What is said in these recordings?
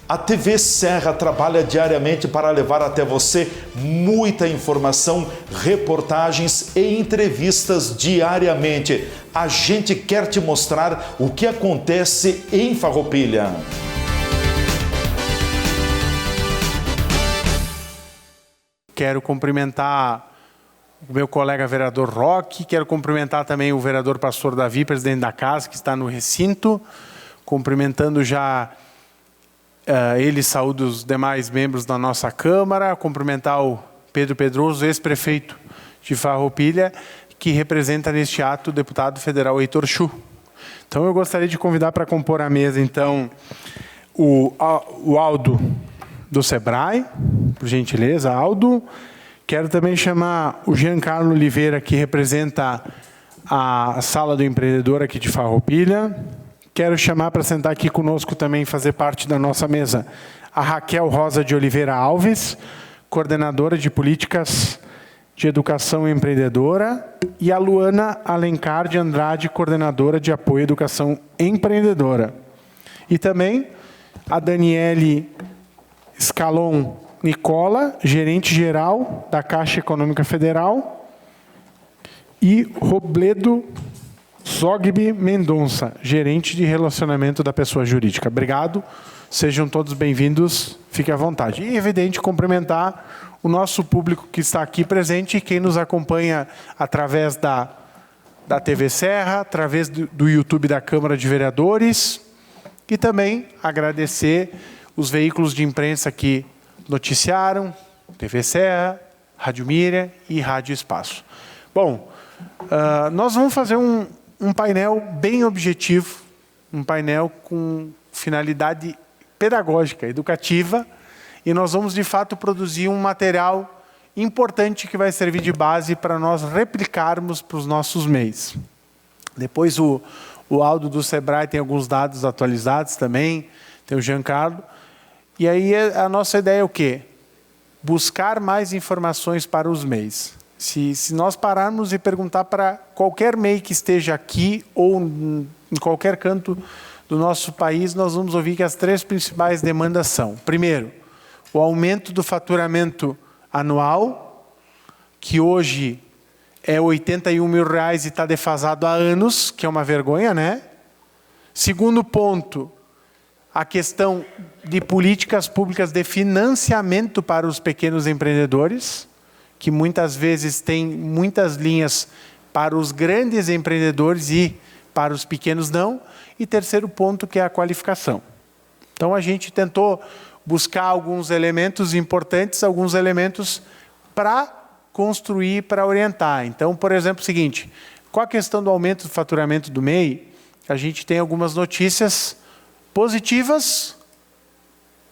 A TV Serra trabalha diariamente para levar até você muita informação, reportagens e entrevistas diariamente. A gente quer te mostrar o que acontece em Farroupilha. Quero cumprimentar o meu colega vereador Roque, quero cumprimentar também o vereador Pastor Davi, presidente da casa, que está no recinto, cumprimentando já ele, saúde os demais membros da nossa Câmara, cumprimentar o Pedro Pedroso, ex-prefeito de Farroupilha, que representa neste ato o deputado federal Heitor Chu. Então eu gostaria de convidar para compor a mesa, então, o Aldo do Sebrae, por gentileza, Aldo. Quero também chamar o Giancarlo Oliveira, que representa a Sala do Empreendedor aqui de Farroupilha. Quero chamar para sentar aqui conosco também, fazer parte da nossa mesa, a Raquel Rosa de Oliveira Alves, coordenadora de políticas de educação empreendedora, e a Luana Alencar de Andrade, coordenadora de apoio à educação empreendedora. E também a Daniele Scalon Nicola, gerente geral da Caixa Econômica Federal, e Robledo Zogby Mendonça, gerente de relacionamento da pessoa jurídica. Obrigado, sejam todos bem-vindos, fiquem à vontade. E, evidente, cumprimentar o nosso público que está aqui presente e quem nos acompanha através da TV Serra, através do YouTube da Câmara de Vereadores, e também agradecer os veículos de imprensa que noticiaram, TV Serra, Rádio Mira e Rádio Espaço. Bom, nós vamos fazer um painel bem objetivo, um painel com finalidade pedagógica, educativa, e nós vamos, de fato, produzir um material importante que vai servir de base para nós replicarmos para os nossos MEIs. Depois o Aldo do Sebrae tem alguns dados atualizados também, tem o Giancarlo, e aí a nossa ideia é o quê? Buscar mais informações para os MEIs. Se nós pararmos e perguntar para qualquer MEI que esteja aqui ou em qualquer canto do nosso país, nós vamos ouvir que as três principais demandas são: primeiro, o aumento do faturamento anual, que hoje é R$ 81 mil e está defasado há anos, que é uma vergonha, né? Segundo ponto, a questão de políticas públicas de financiamento para os pequenos empreendedores, que muitas vezes tem muitas linhas para os grandes empreendedores e para os pequenos não. E terceiro ponto, que é a qualificação. Então a gente tentou buscar alguns elementos importantes, alguns elementos para construir, para orientar. Então, por exemplo, o seguinte, com a questão do aumento do faturamento do MEI, a gente tem algumas notícias positivas,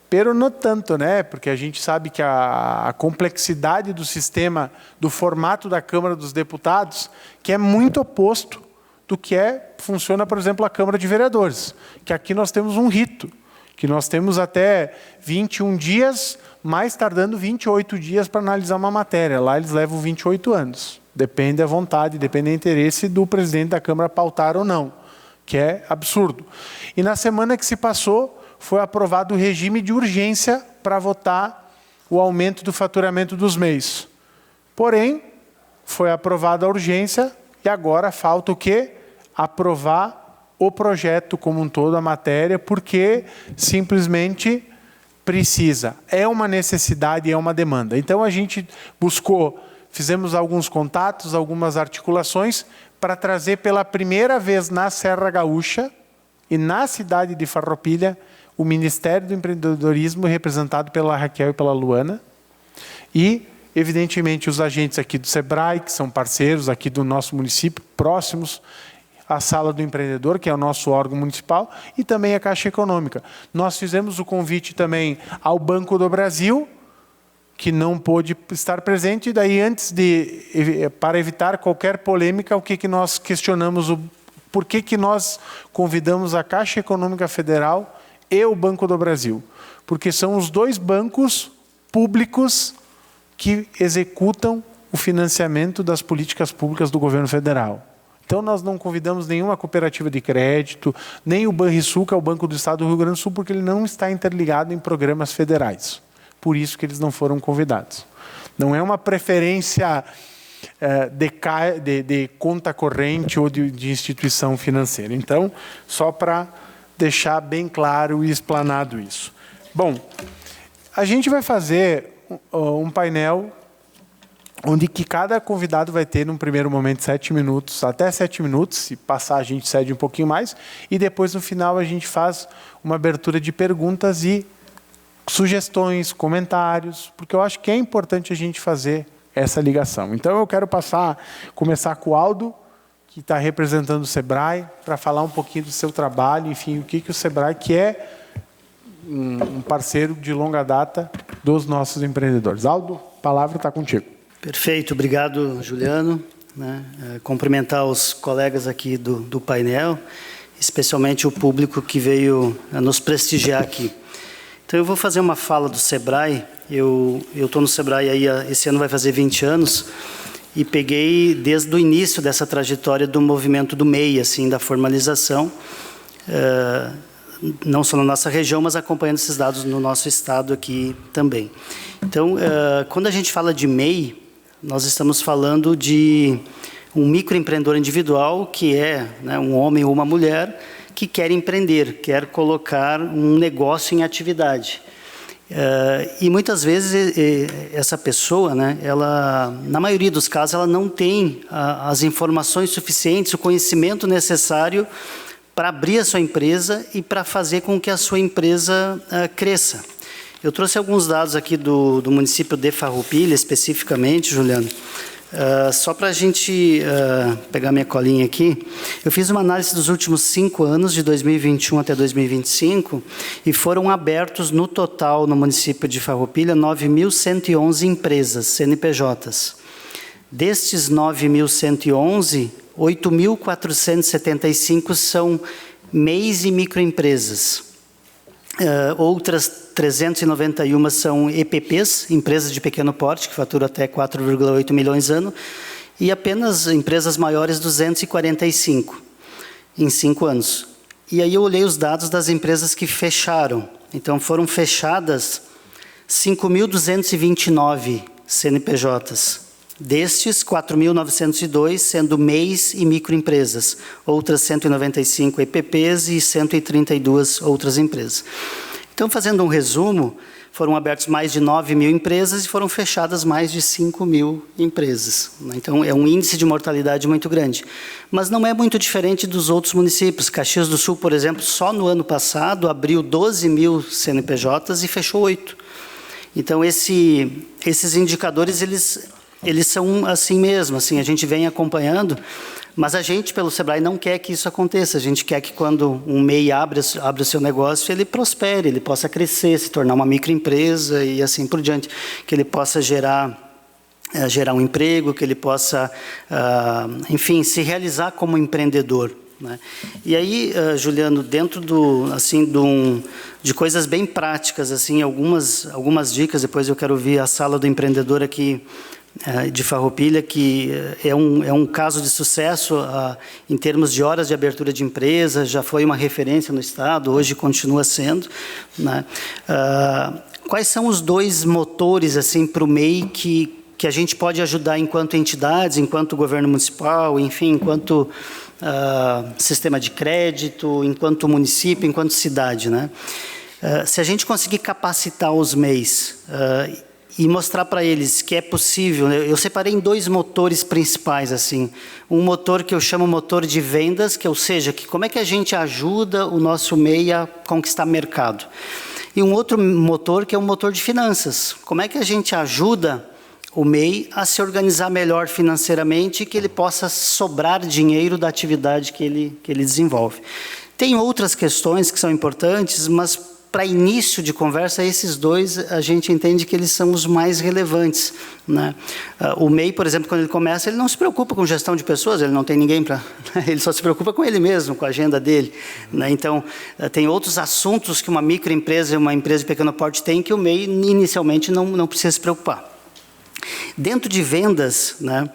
pero não tanto, né? Porque a gente sabe que a complexidade do sistema, do formato da Câmara dos Deputados, que é muito oposto do que funciona, por exemplo, a Câmara de Vereadores, que aqui nós temos um rito, que nós temos até 21 dias, mais tardando 28 dias para analisar uma matéria. Lá eles levam 28 anos. Depende da vontade, depende do interesse do presidente da Câmara pautar ou não, que é absurdo. E na semana que se passou, foi aprovado o regime de urgência para votar o aumento do faturamento dos MEIs. Porém, foi aprovada a urgência e agora falta o quê? Aprovar o projeto como um todo, a matéria, porque simplesmente precisa. É uma necessidade, é uma demanda. Então a gente buscou, fizemos alguns contatos, algumas articulações para trazer pela primeira vez na Serra Gaúcha e na cidade de Farroupilha o Ministério do Empreendedorismo, representado pela Raquel e pela Luana, e, evidentemente, os agentes aqui do Sebrae, que são parceiros aqui do nosso município, próximos à Sala do Empreendedor, que é o nosso órgão municipal, e também a Caixa Econômica. Nós fizemos o convite também ao Banco do Brasil, que não pôde estar presente, e daí, para evitar qualquer polêmica, o que nós questionamos, por que nós convidamos a Caixa Econômica Federal e o Banco do Brasil? Porque são os dois bancos públicos que executam o financiamento das políticas públicas do governo federal. Então, nós não convidamos nenhuma cooperativa de crédito, nem o Banrisul, que é o Banco do Estado do Rio Grande do Sul, porque ele não está interligado em programas federais. Por isso que eles não foram convidados. Não é uma preferência de conta corrente ou de instituição financeira. Então, só para deixar bem claro e explanado isso. Bom, a gente vai fazer um painel onde que cada convidado vai ter, num primeiro momento, 7 minutos, até 7 minutos, se passar a gente cede um pouquinho mais, e depois, no final, a gente faz uma abertura de perguntas e sugestões, comentários, porque eu acho que é importante a gente fazer essa ligação. Então, eu quero começar com o Aldo, que está representando o Sebrae, para falar um pouquinho do seu trabalho, enfim, o que o Sebrae, que é um parceiro de longa data dos nossos empreendedores. Aldo, a palavra está contigo. Perfeito, obrigado, Juliano. Cumprimentar os colegas aqui do painel, especialmente o público que veio nos prestigiar aqui. Então, eu vou fazer uma fala do Sebrae. Eu estou no Sebrae aí, esse ano vai fazer 20 anos, e peguei desde o início dessa trajetória do movimento do MEI, assim, da formalização, não só na nossa região, mas acompanhando esses dados no nosso estado aqui também. Então, quando a gente fala de MEI, nós estamos falando de um microempreendedor individual, que é, né, um homem ou uma mulher, que quer empreender, quer colocar um negócio em atividade. E muitas vezes essa pessoa, né, ela, na maioria dos casos, ela não tem as informações suficientes, o conhecimento necessário para abrir a sua empresa e para fazer com que a sua empresa cresça. Eu trouxe alguns dados aqui do município de Farroupilha, especificamente, Juliano, só para a gente pegar minha colinha aqui. Eu fiz uma análise dos últimos 5 anos, de 2021 até 2025, e foram abertos, no total, no município de Farroupilha, 9.111 empresas, CNPJs. Destes 9.111, 8.475 são MEIs e microempresas. Outras 391 são EPPs, empresas de pequeno porte, que faturam até 4,8 milhões ano, e apenas empresas maiores, 245, em 5 anos. E aí eu olhei os dados das empresas que fecharam. Então, foram fechadas 5.229 CNPJs. Destes, 4.902 sendo MEIs e microempresas, outras 195 EPPs e 132 outras empresas. Então, fazendo um resumo, foram abertos mais de 9.000 empresas e foram fechadas mais de 5.000 empresas. Então, é um índice de mortalidade muito grande. Mas não é muito diferente dos outros municípios. Caxias do Sul, por exemplo, só no ano passado abriu 12.000 CNPJs e fechou 8. Então, esses indicadores, eles são assim mesmo, assim, a gente vem acompanhando, mas a gente, pelo Sebrae, não quer que isso aconteça. A gente quer que, quando um MEI abre o seu negócio, ele prospere, ele possa crescer, se tornar uma microempresa e assim por diante. Que ele possa gerar um emprego, que ele possa, enfim, se realizar como empreendedor, né? E aí, Juliano, dentro de coisas bem práticas, assim, algumas dicas, depois eu quero ouvir a sala do empreendedor aqui, de Farroupilha, que é um caso de sucesso em termos de horas de abertura de empresa, já foi uma referência no Estado, hoje continua sendo, né? Quais são os 2 motores assim, para o MEI que a gente pode ajudar enquanto entidades, enquanto governo municipal, enfim, enquanto sistema de crédito, enquanto município, enquanto cidade, né? Se a gente conseguir capacitar os MEIs e mostrar para eles que é possível, né? Eu separei em 2 motores principais, assim. Um motor que eu chamo motor de vendas, ou seja, como é que a gente ajuda o nosso MEI a conquistar mercado. E um outro motor que é um motor de finanças. Como é que a gente ajuda o MEI a se organizar melhor financeiramente e que ele possa sobrar dinheiro da atividade que ele desenvolve. Tem outras questões que são importantes, mas para início de conversa, esses 2, a gente entende que eles são os mais relevantes, né? O MEI, por exemplo, quando ele começa, ele não se preocupa com gestão de pessoas, ele não tem ninguém para... Ele só se preocupa com ele mesmo, com a agenda dele, né? Então, tem outros assuntos que uma microempresa e uma empresa de pequeno porte tem que o MEI, inicialmente, não precisa se preocupar. Dentro de vendas, né,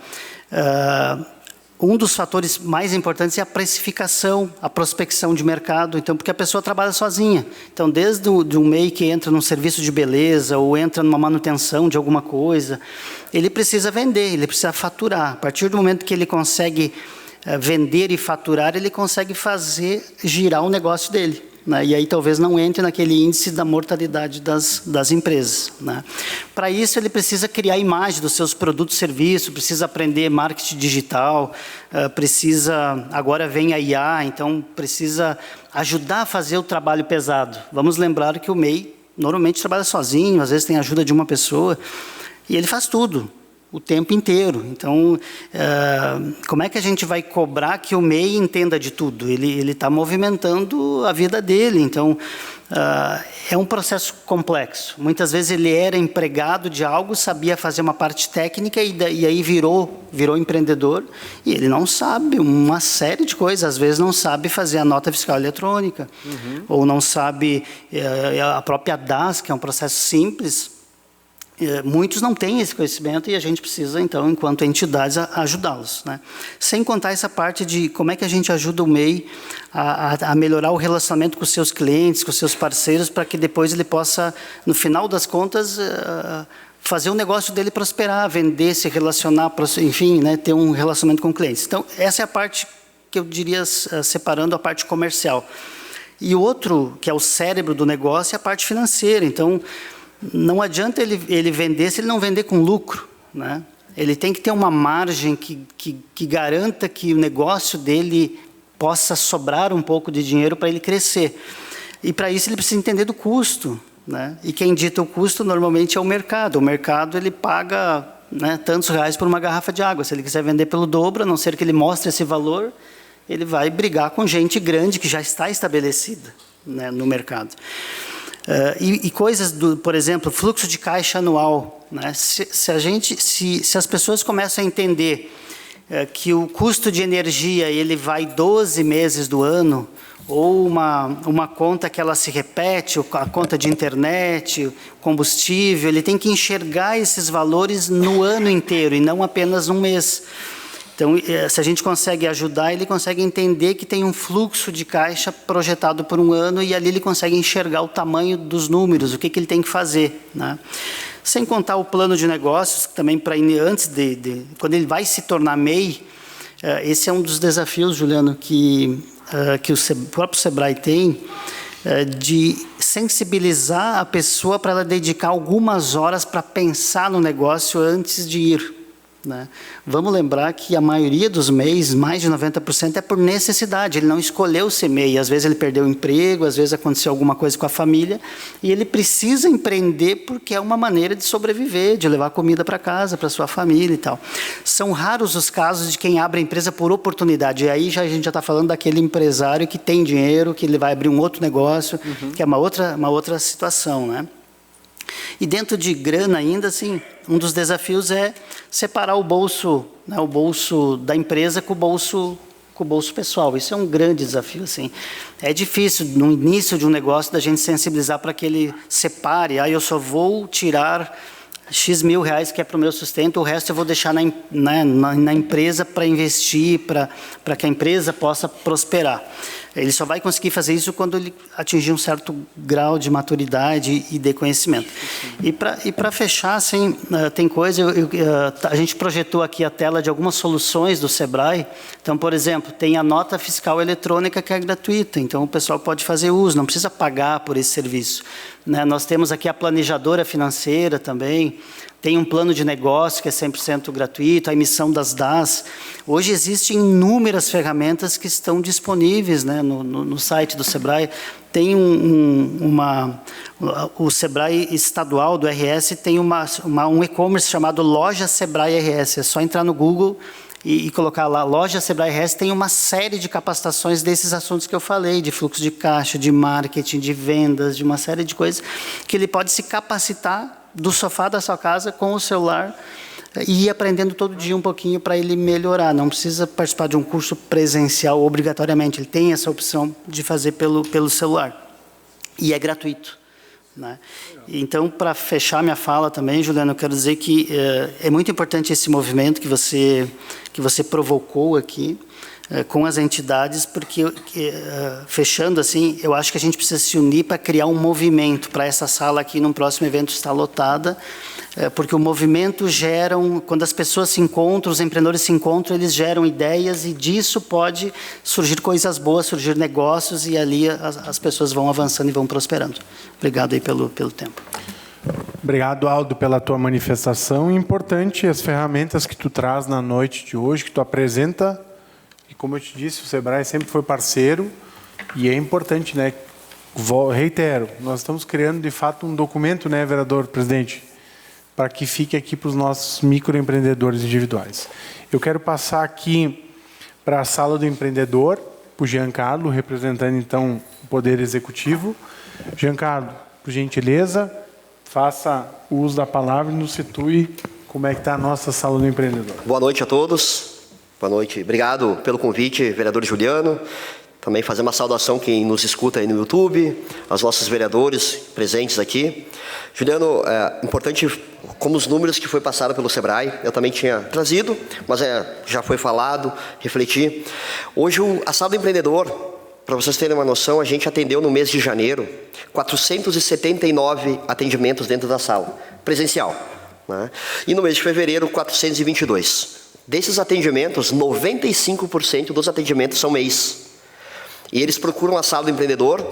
Um dos fatores mais importantes é a precificação, a prospecção de mercado, então, porque a pessoa trabalha sozinha. Então, desde um MEI que entra num serviço de beleza ou entra numa manutenção de alguma coisa, ele precisa vender, ele precisa faturar. A partir do momento que ele consegue vender e faturar, ele consegue fazer girar o negócio dele, né? E aí talvez não entre naquele índice da mortalidade das empresas, né? Para isso, ele precisa criar a imagem dos seus produtos e serviços, precisa aprender marketing digital, agora vem a IA, então precisa ajudar a fazer o trabalho pesado. Vamos lembrar que o MEI normalmente trabalha sozinho, às vezes tem a ajuda de uma pessoa, e ele faz tudo, o tempo inteiro. Então, como é que a gente vai cobrar que o MEI entenda de tudo? Ele está movimentando a vida dele, então é um processo complexo. Muitas vezes ele era empregado de algo, sabia fazer uma parte técnica e aí virou empreendedor e ele não sabe uma série de coisas. Às vezes não sabe fazer a nota fiscal eletrônica, ou não sabe a própria DAS, que é um processo simples. Muitos não têm esse conhecimento e a gente precisa, então, enquanto entidades, ajudá-los, né? Sem contar essa parte de como é que a gente ajuda o MEI a melhorar o relacionamento com os seus clientes, com os seus parceiros, para que depois ele possa, no final das contas, fazer o negócio dele prosperar, vender, se relacionar, enfim, né, ter um relacionamento com clientes. Então, essa é a parte que eu diria separando a parte comercial. E o outro, que é o cérebro do negócio, é a parte financeira. Então, não adianta ele vender se ele não vender com lucro, né? Ele tem que ter uma margem que garanta que o negócio dele possa sobrar um pouco de dinheiro para ele crescer. E para isso ele precisa entender do custo, né? E quem dita o custo normalmente é o mercado. O mercado ele paga, né, tantos reais por uma garrafa de água. Se ele quiser vender pelo dobro, a não ser que ele mostre esse valor, ele vai brigar com gente grande que já está estabelecida, né, no mercado. E coisas por exemplo, fluxo de caixa anual, né? Se as pessoas começam a entender que o custo de energia ele vai 12 meses do ano, ou uma conta que ela se repete, a conta de internet, combustível, ele tem que enxergar esses valores no ano inteiro e não apenas um mês. Então, se a gente consegue ajudar, ele consegue entender que tem um fluxo de caixa projetado por um ano e ali ele consegue enxergar o tamanho dos números, o que ele tem que fazer, né? Sem contar o plano de negócios, também para antes quando ele vai se tornar MEI, esse é um dos desafios, Juliano, que o próprio Sebrae tem, de sensibilizar a pessoa para ela dedicar algumas horas para pensar no negócio antes de ir, né? Vamos lembrar que a maioria dos MEIs, mais de 90%, é por necessidade. Ele não escolheu ser MEI. Às vezes ele perdeu o emprego, às vezes aconteceu alguma coisa com a família, e ele precisa empreender porque é uma maneira de sobreviver, de levar comida para casa, para sua família e tal. São raros os casos de quem abre a empresa por oportunidade. E aí a gente já está falando daquele empresário que tem dinheiro, que ele vai abrir um outro negócio, que é uma outra situação, né? E dentro de grana ainda, assim, um dos desafios é separar o bolso, né, o bolso da empresa com o bolso pessoal. Isso é um grande desafio, assim. É difícil, no início de um negócio, da gente sensibilizar para que ele separe. Eu só vou tirar X mil reais que é para o meu sustento, o resto eu vou deixar na empresa para investir, para que a empresa possa prosperar. Ele só vai conseguir fazer isso quando ele atingir um certo grau de maturidade e de conhecimento. E para fechar, assim, tem coisa, a gente projetou aqui a tela de algumas soluções do Sebrae. Então, por exemplo, tem a nota fiscal eletrônica que é gratuita, então o pessoal pode fazer uso, não precisa pagar por esse serviço, né? Nós temos aqui a planejadora financeira também, tem um plano de negócio que é 100% gratuito, a emissão das DAS. Hoje existem inúmeras ferramentas que estão disponíveis, né, no site do Sebrae. Tem o Sebrae estadual do RS tem um e-commerce chamado Loja Sebrae RS. É só entrar no Google e colocar lá, Loja Sebrae RS, tem uma série de capacitações desses assuntos que eu falei, de fluxo de caixa, de marketing, de vendas, de uma série de coisas, que ele pode se capacitar do sofá da sua casa com o celular e ir aprendendo todo dia um pouquinho para ele melhorar. Não precisa participar de um curso presencial obrigatoriamente, ele tem essa opção de fazer pelo celular. E é gratuito, né? Então, para fechar minha fala também, Juliano, eu quero dizer que é muito importante esse movimento que você provocou aqui, com as entidades, porque, fechando assim, eu acho que a gente precisa se unir para criar um movimento para essa sala aqui, num próximo evento, estar lotada, porque o movimento gera, quando as pessoas se encontram, os empreendedores se encontram, eles geram ideias e disso pode surgir coisas boas, surgir negócios e ali as pessoas vão avançando e vão prosperando. Obrigado aí pelo tempo. Obrigado, Aldo, pela tua manifestação. Importante as ferramentas que tu traz na noite de hoje, que tu apresenta. E como eu te disse, o Sebrae sempre foi parceiro e é importante, né? Reitero, nós estamos criando de fato um documento, né, vereador presidente, para que fique aqui para os nossos microempreendedores individuais. Eu quero passar aqui para a sala do empreendedor, para o Giancarlo, representando então o Poder Executivo. Giancarlo, por gentileza, faça uso da palavra e nos situe como é que está a nossa sala do empreendedor. Boa noite a todos. Boa noite. Obrigado pelo convite, vereador Juliano. Também fazer uma saudação quem nos escuta aí no YouTube, aos nossos vereadores presentes aqui. Juliano, é importante, como os números que foi passado pelo Sebrae, eu também tinha trazido, mas já foi falado, refleti. Hoje, a sala do empreendedor, para vocês terem uma noção, a gente atendeu no mês de janeiro 479 atendimentos dentro da sala, presencial, né? E no mês de fevereiro, 422. Desses atendimentos, 95% dos atendimentos são MEIs. E eles procuram a sala do empreendedor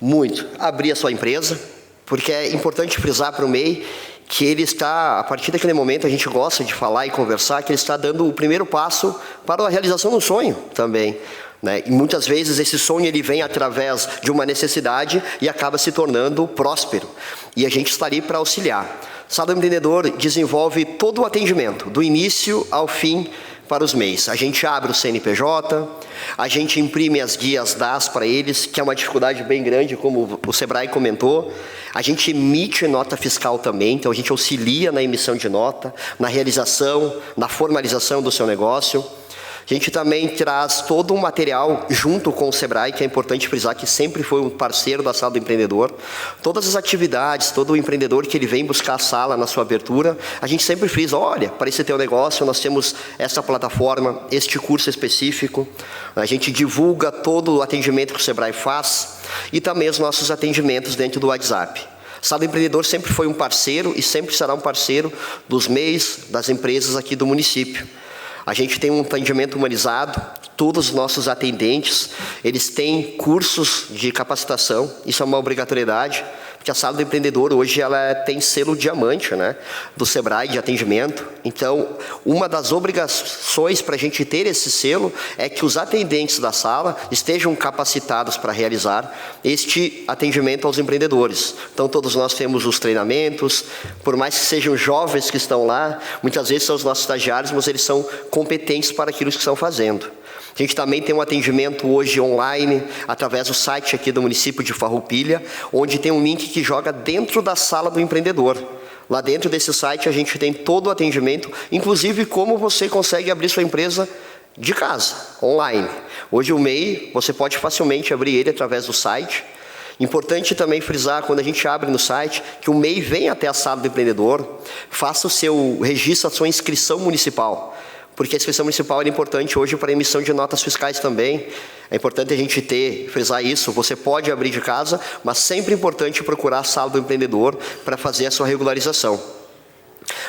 muito. Abrir a sua empresa, porque é importante frisar para o MEI que ele está, a partir daquele momento, a gente gosta de falar e conversar, que ele está dando o primeiro passo para a realização do sonho também, né? E muitas vezes esse sonho ele vem através de uma necessidade e acaba se tornando próspero. E a gente está ali para auxiliar. Sala do Empreendedor desenvolve todo o atendimento, do início ao fim para os MEIs. A gente abre o CNPJ, a gente imprime as guias DAS para eles, que é uma dificuldade bem grande, como o Sebrae comentou. A gente emite nota fiscal também, então a gente auxilia na emissão de nota, na realização, na formalização do seu negócio. A gente também traz todo um material junto com o Sebrae, que é importante frisar que sempre foi um parceiro da sala do empreendedor. Todas as atividades, todo o empreendedor que ele vem buscar a sala na sua abertura, a gente sempre frisa, olha, para esse teu negócio nós temos essa plataforma, este curso específico. A gente divulga todo o atendimento que o Sebrae faz e também os nossos atendimentos dentro do WhatsApp. A Sala do Empreendedor sempre foi um parceiro e sempre será um parceiro dos MEIs, das empresas aqui do município. A gente tem um atendimento humanizado, todos os nossos atendentes, eles têm cursos de capacitação, isso é uma obrigatoriedade, porque a Sala do Empreendedor hoje ela tem selo diamante, né, do Sebrae de atendimento. Então, uma das obrigações para a gente ter esse selo é que os atendentes da sala estejam capacitados para realizar este atendimento aos empreendedores. Então, todos nós temos os treinamentos, por mais que sejam jovens que estão lá, muitas vezes são os nossos estagiários, mas eles são competentes para aquilo que estão fazendo. A gente também tem um atendimento hoje online, através do site aqui do município de Farroupilha, onde tem um link que joga dentro da sala do empreendedor. Lá dentro desse site a gente tem todo o atendimento, inclusive como você consegue abrir sua empresa de casa, online. Hoje o MEI, você pode facilmente abrir ele através do site. Importante também frisar, quando a gente abre no site, que o MEI vem até a sala do empreendedor, faça o seu registro, a sua inscrição municipal. Porque a inscrição municipal é importante hoje para a emissão de notas fiscais também. É importante a gente frisar isso. Você pode abrir de casa, mas sempre é importante procurar a sala do empreendedor para fazer a sua regularização.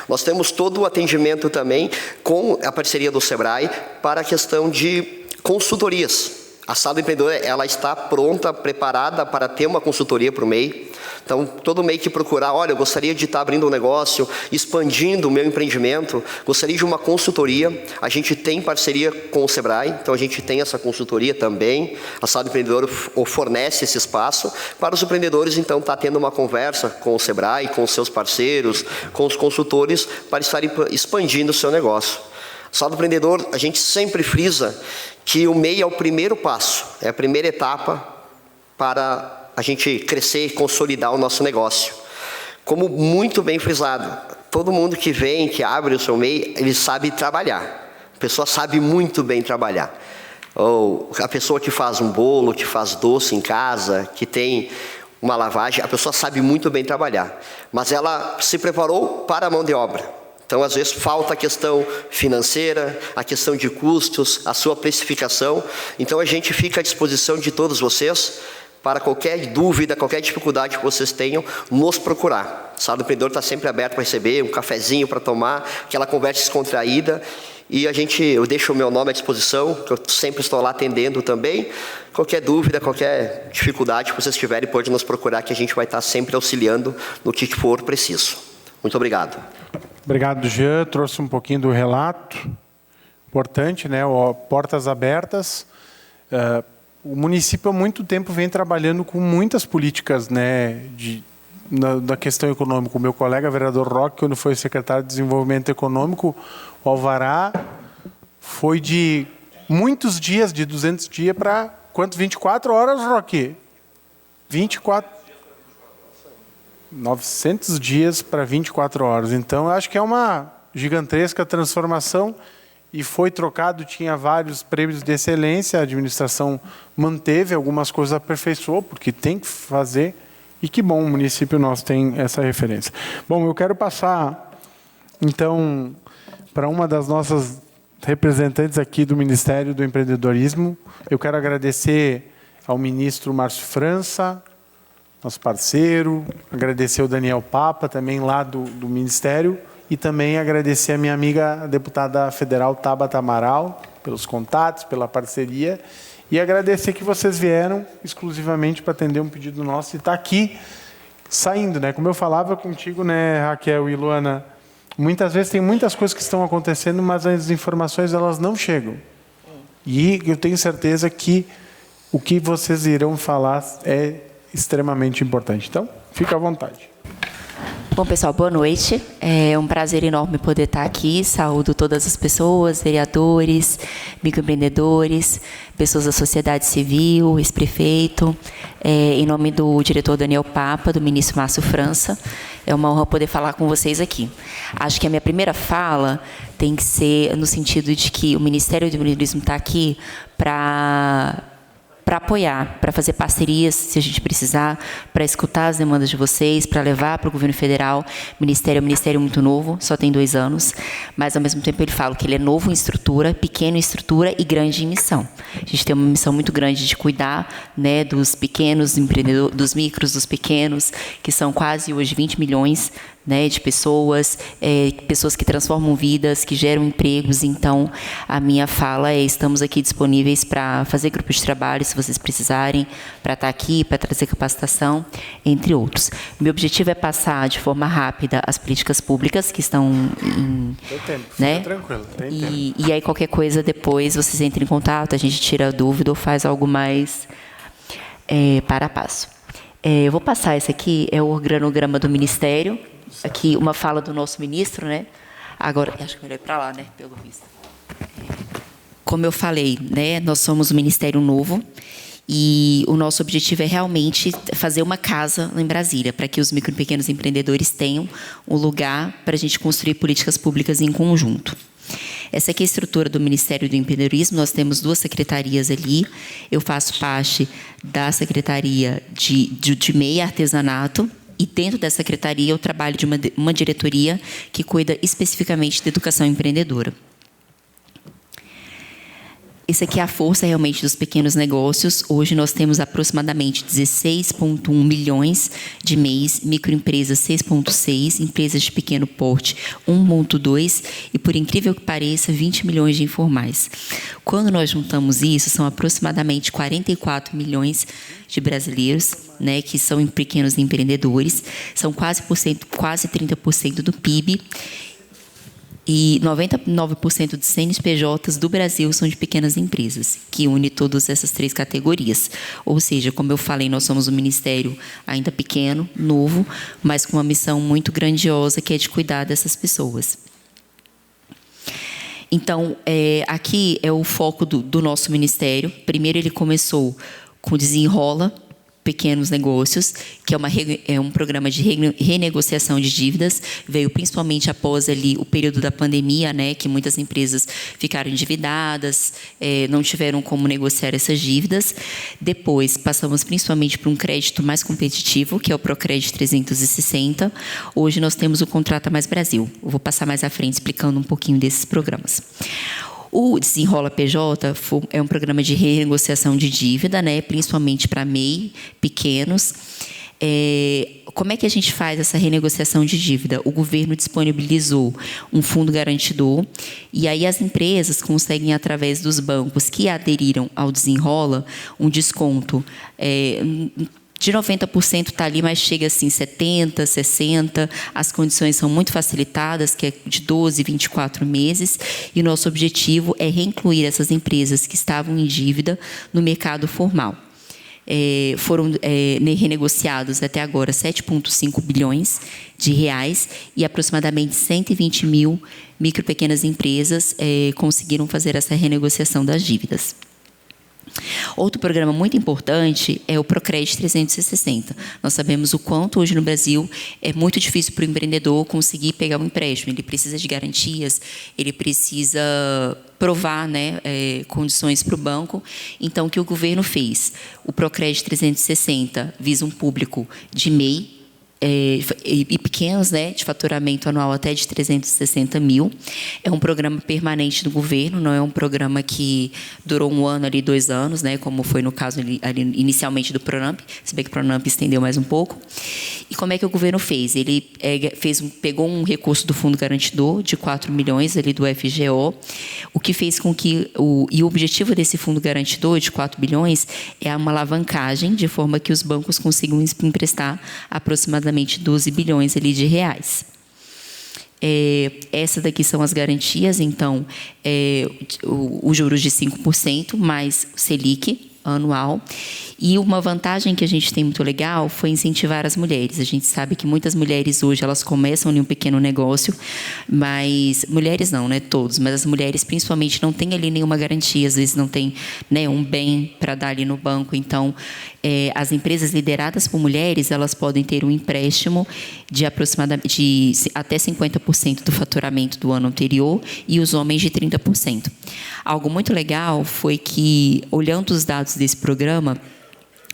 Nós temos todo o atendimento também com a parceria do Sebrae para a questão de consultorias. A sala do empreendedor ela está pronta, preparada para ter uma consultoria para o MEI. Então, todo MEI que procurar, olha, eu gostaria de estar abrindo um negócio, expandindo o meu empreendimento, gostaria de uma consultoria, a gente tem parceria com o Sebrae, então a gente tem essa consultoria também. A sala do empreendedor fornece esse espaço para os empreendedores, então, estar tendo uma conversa com o Sebrae, com os seus parceiros, com os consultores, para estarem expandindo o seu negócio. A sala do empreendedor, a gente sempre frisa que o MEI é o primeiro passo, é a primeira etapa para a gente crescer e consolidar o nosso negócio. Como muito bem frisado, todo mundo que vem, que abre o seu MEI, ele sabe trabalhar. A pessoa sabe muito bem trabalhar. Ou a pessoa que faz um bolo, que faz doce em casa, que tem uma lavagem, a pessoa sabe muito bem trabalhar, mas ela se preparou para a mão de obra. Então, às vezes, falta a questão financeira, a questão de custos, a sua precificação. Então, a gente fica à disposição de todos vocês para qualquer dúvida, qualquer dificuldade que vocês tenham, nos procurar. A Sala do Empreendedor está sempre aberta para receber, um cafezinho para tomar, aquela conversa descontraída. E eu deixo o meu nome à disposição, que eu sempre estou lá atendendo também. Qualquer dúvida, qualquer dificuldade que vocês tiverem, pode nos procurar, que a gente vai estar sempre auxiliando no que for preciso. Muito obrigado. Obrigado, Jean. Trouxe um pouquinho do relato. Importante, né? Portas abertas. O município há muito tempo vem trabalhando com muitas políticas, né, da questão econômica. O meu colega, vereador Roque, quando foi secretário de Desenvolvimento Econômico, o alvará foi de muitos dias, de 200 dias para quanto? 24 horas, Roque? 900 dias para 24 horas. Então, eu acho que é uma gigantesca transformação e foi trocado, tinha vários prêmios de excelência, a administração manteve, algumas coisas aperfeiçoou, porque tem que fazer, e que bom o município nosso tem essa referência. Bom, eu quero passar, então, para uma das nossas representantes aqui do Ministério do Empreendedorismo. Eu quero agradecer ao ministro Márcio França, nosso parceiro, agradecer ao Daniel Papa, também lá do Ministério, e também agradecer a minha amiga a deputada federal Tabata Amaral, pelos contatos, pela parceria, e agradecer que vocês vieram exclusivamente para atender um pedido nosso e estar aqui saindo, né? Como eu falava contigo, né, Raquel e Luana, muitas vezes tem muitas coisas que estão acontecendo, mas as informações elas não chegam. E eu tenho certeza que o que vocês irão falar é extremamente importante. Então, fica à vontade. Bom, pessoal, boa noite. É um prazer enorme poder estar aqui. Saúdo todas as pessoas, vereadores, microempreendedores, pessoas da sociedade civil, ex-prefeito. Em nome do diretor Daniel Papa, do ministro Márcio França, é uma honra poder falar com vocês aqui. Acho que a minha primeira fala tem que ser no sentido de que o Ministério do Empreendedorismo está aqui para apoiar, para fazer parcerias, se a gente precisar, para escutar as demandas de vocês, para levar para o governo federal. O Ministério é um ministério muito novo, só tem 2 anos, mas, ao mesmo tempo, ele fala que ele é novo em estrutura, pequeno em estrutura e grande em missão. A gente tem uma missão muito grande de cuidar, né, dos pequenos empreendedores, dos micros, dos pequenos, que são quase hoje 20 milhões, né, de pessoas, pessoas que transformam vidas, que geram empregos. Então, a minha fala é: estamos aqui disponíveis para fazer grupos de trabalho, se vocês precisarem, para estar aqui, para trazer capacitação, entre outros. Meu objetivo é passar de forma rápida as políticas públicas que estão em... Tem tempo, né? fica tranquilo, tem tempo. E aí, qualquer coisa, depois vocês entrem em contato, a gente tira a dúvida ou faz algo mais para a passo. Eu vou passar esse aqui, é o organograma do Ministério. Aqui, uma fala do nosso ministro, né? Agora, acho que eu olhei para lá, né? Pelo visto. Como eu falei, né? Nós somos um ministério novo e o nosso objetivo é realmente fazer uma casa em Brasília, para que os micro e pequenos empreendedores tenham um lugar para a gente construir políticas públicas em conjunto. Essa aqui é a estrutura do Ministério do Empreendedorismo. Nós temos 2 secretarias ali. Eu faço parte da Secretaria de MEI e Artesanato. E dentro dessa secretaria eu trabalho de uma diretoria que cuida especificamente da educação empreendedora. Essa aqui é a força realmente dos pequenos negócios. Hoje nós temos aproximadamente 16,1 milhões de MEIs, microempresas 6,6, empresas de pequeno porte 1,2 e, por incrível que pareça, 20 milhões de informais. Quando nós juntamos isso, são aproximadamente 44 milhões de brasileiros, né, que são pequenos empreendedores, são quase 30% do PIB. E 99% dos CNPJs do Brasil são de pequenas empresas, que une todas essas 3 categorias. Ou seja, como eu falei, nós somos um ministério ainda pequeno, novo, mas com uma missão muito grandiosa, que é de cuidar dessas pessoas. Então, aqui é o foco do nosso ministério. Primeiro, ele começou com o Desenrola, pequenos negócios, que é um programa de renegociação de dívidas, veio principalmente após ali o período da pandemia, né, que muitas empresas ficaram endividadas, não tiveram como negociar essas dívidas. Depois, passamos principalmente para um crédito mais competitivo, que é o Procred 360. Hoje nós temos o Contrata Mais Brasil. Eu vou passar mais à frente explicando um pouquinho desses programas. O Desenrola PJ é um programa de renegociação de dívida, né, principalmente para MEI, pequenos. Como é que a gente faz essa renegociação de dívida? O governo disponibilizou um fundo garantidor e aí as empresas conseguem, através dos bancos que aderiram ao Desenrola, um desconto de 90% está ali, mas chega assim 70%, 60%. As condições são muito facilitadas, que é de 12, 24 meses. E o nosso objetivo é reincluir essas empresas que estavam em dívida no mercado formal. Foram renegociados até agora 7,5 bilhões de reais e aproximadamente 120 mil micro e pequenas empresas conseguiram fazer essa renegociação das dívidas. Outro programa muito importante é o Procred 360. Nós sabemos o quanto hoje no Brasil é muito difícil para o empreendedor conseguir pegar um empréstimo. Ele precisa de garantias, ele precisa provar, né, condições para o banco. Então, o que o governo fez? O Procred 360 visa um público de MEI, e pequenos, né, de faturamento anual até de 360 mil. É um programa permanente do governo, não é um programa que durou 1 ano, ali 2 anos, né, como foi no caso ali, inicialmente do Pronamp, se bem que o Pronamp estendeu mais um pouco. E como é que o governo fez? Ele pegou um recurso do Fundo Garantidor de 4 milhões ali do FGO, o que fez com que o objetivo desse Fundo Garantidor de 4 bilhões é uma alavancagem, de forma que os bancos consigam emprestar aproximadamente 12 bilhões ali de reais. Essas daqui são as garantias, então, os juros de 5%, mais o Selic anual. E uma vantagem que a gente tem muito legal foi incentivar as mulheres. A gente sabe que muitas mulheres hoje, elas começam em um pequeno negócio, mas mulheres não, né, todos, mas as mulheres principalmente não têm ali nenhuma garantia, às vezes não tem, né, um bem para dar ali no banco. Então, as empresas lideradas por mulheres, elas podem ter um empréstimo de aproximadamente até 50% do faturamento do ano anterior e os homens de 30%. Algo muito legal foi que, olhando os dados desse programa,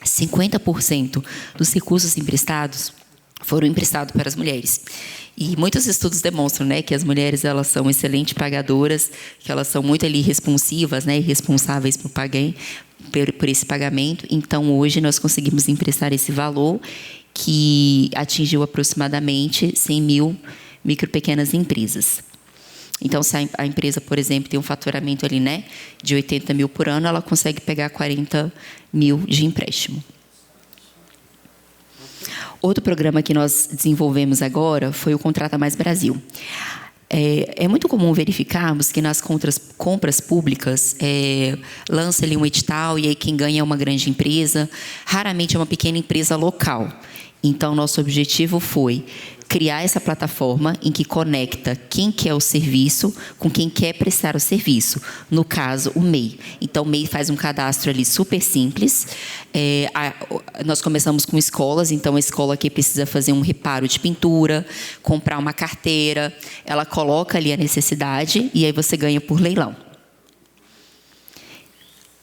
50% dos recursos emprestados foram emprestados para as mulheres. E muitos estudos demonstram, né, que as mulheres, elas são excelentes pagadoras, que elas são muito ali responsivas, né, e responsáveis por esse pagamento. Então, hoje, nós conseguimos emprestar esse valor que atingiu aproximadamente 100 mil micro e pequenas empresas. Então, se a empresa, por exemplo, tem um faturamento ali, né, de 80 mil por ano, ela consegue pegar 40 mil de empréstimo. Outro programa que nós desenvolvemos agora foi o Contrata Mais Brasil. É muito comum verificarmos que nas compras públicas lança ali um edital e aí quem ganha é uma grande empresa, raramente é uma pequena empresa local. Então, nosso objetivo foi criar essa plataforma em que conecta quem quer o serviço com quem quer prestar o serviço. No caso, o MEI. Então, o MEI faz um cadastro ali super simples. Nós começamos com escolas. Então, a escola que precisa fazer um reparo de pintura, comprar uma carteira, ela coloca ali a necessidade e aí você ganha por leilão.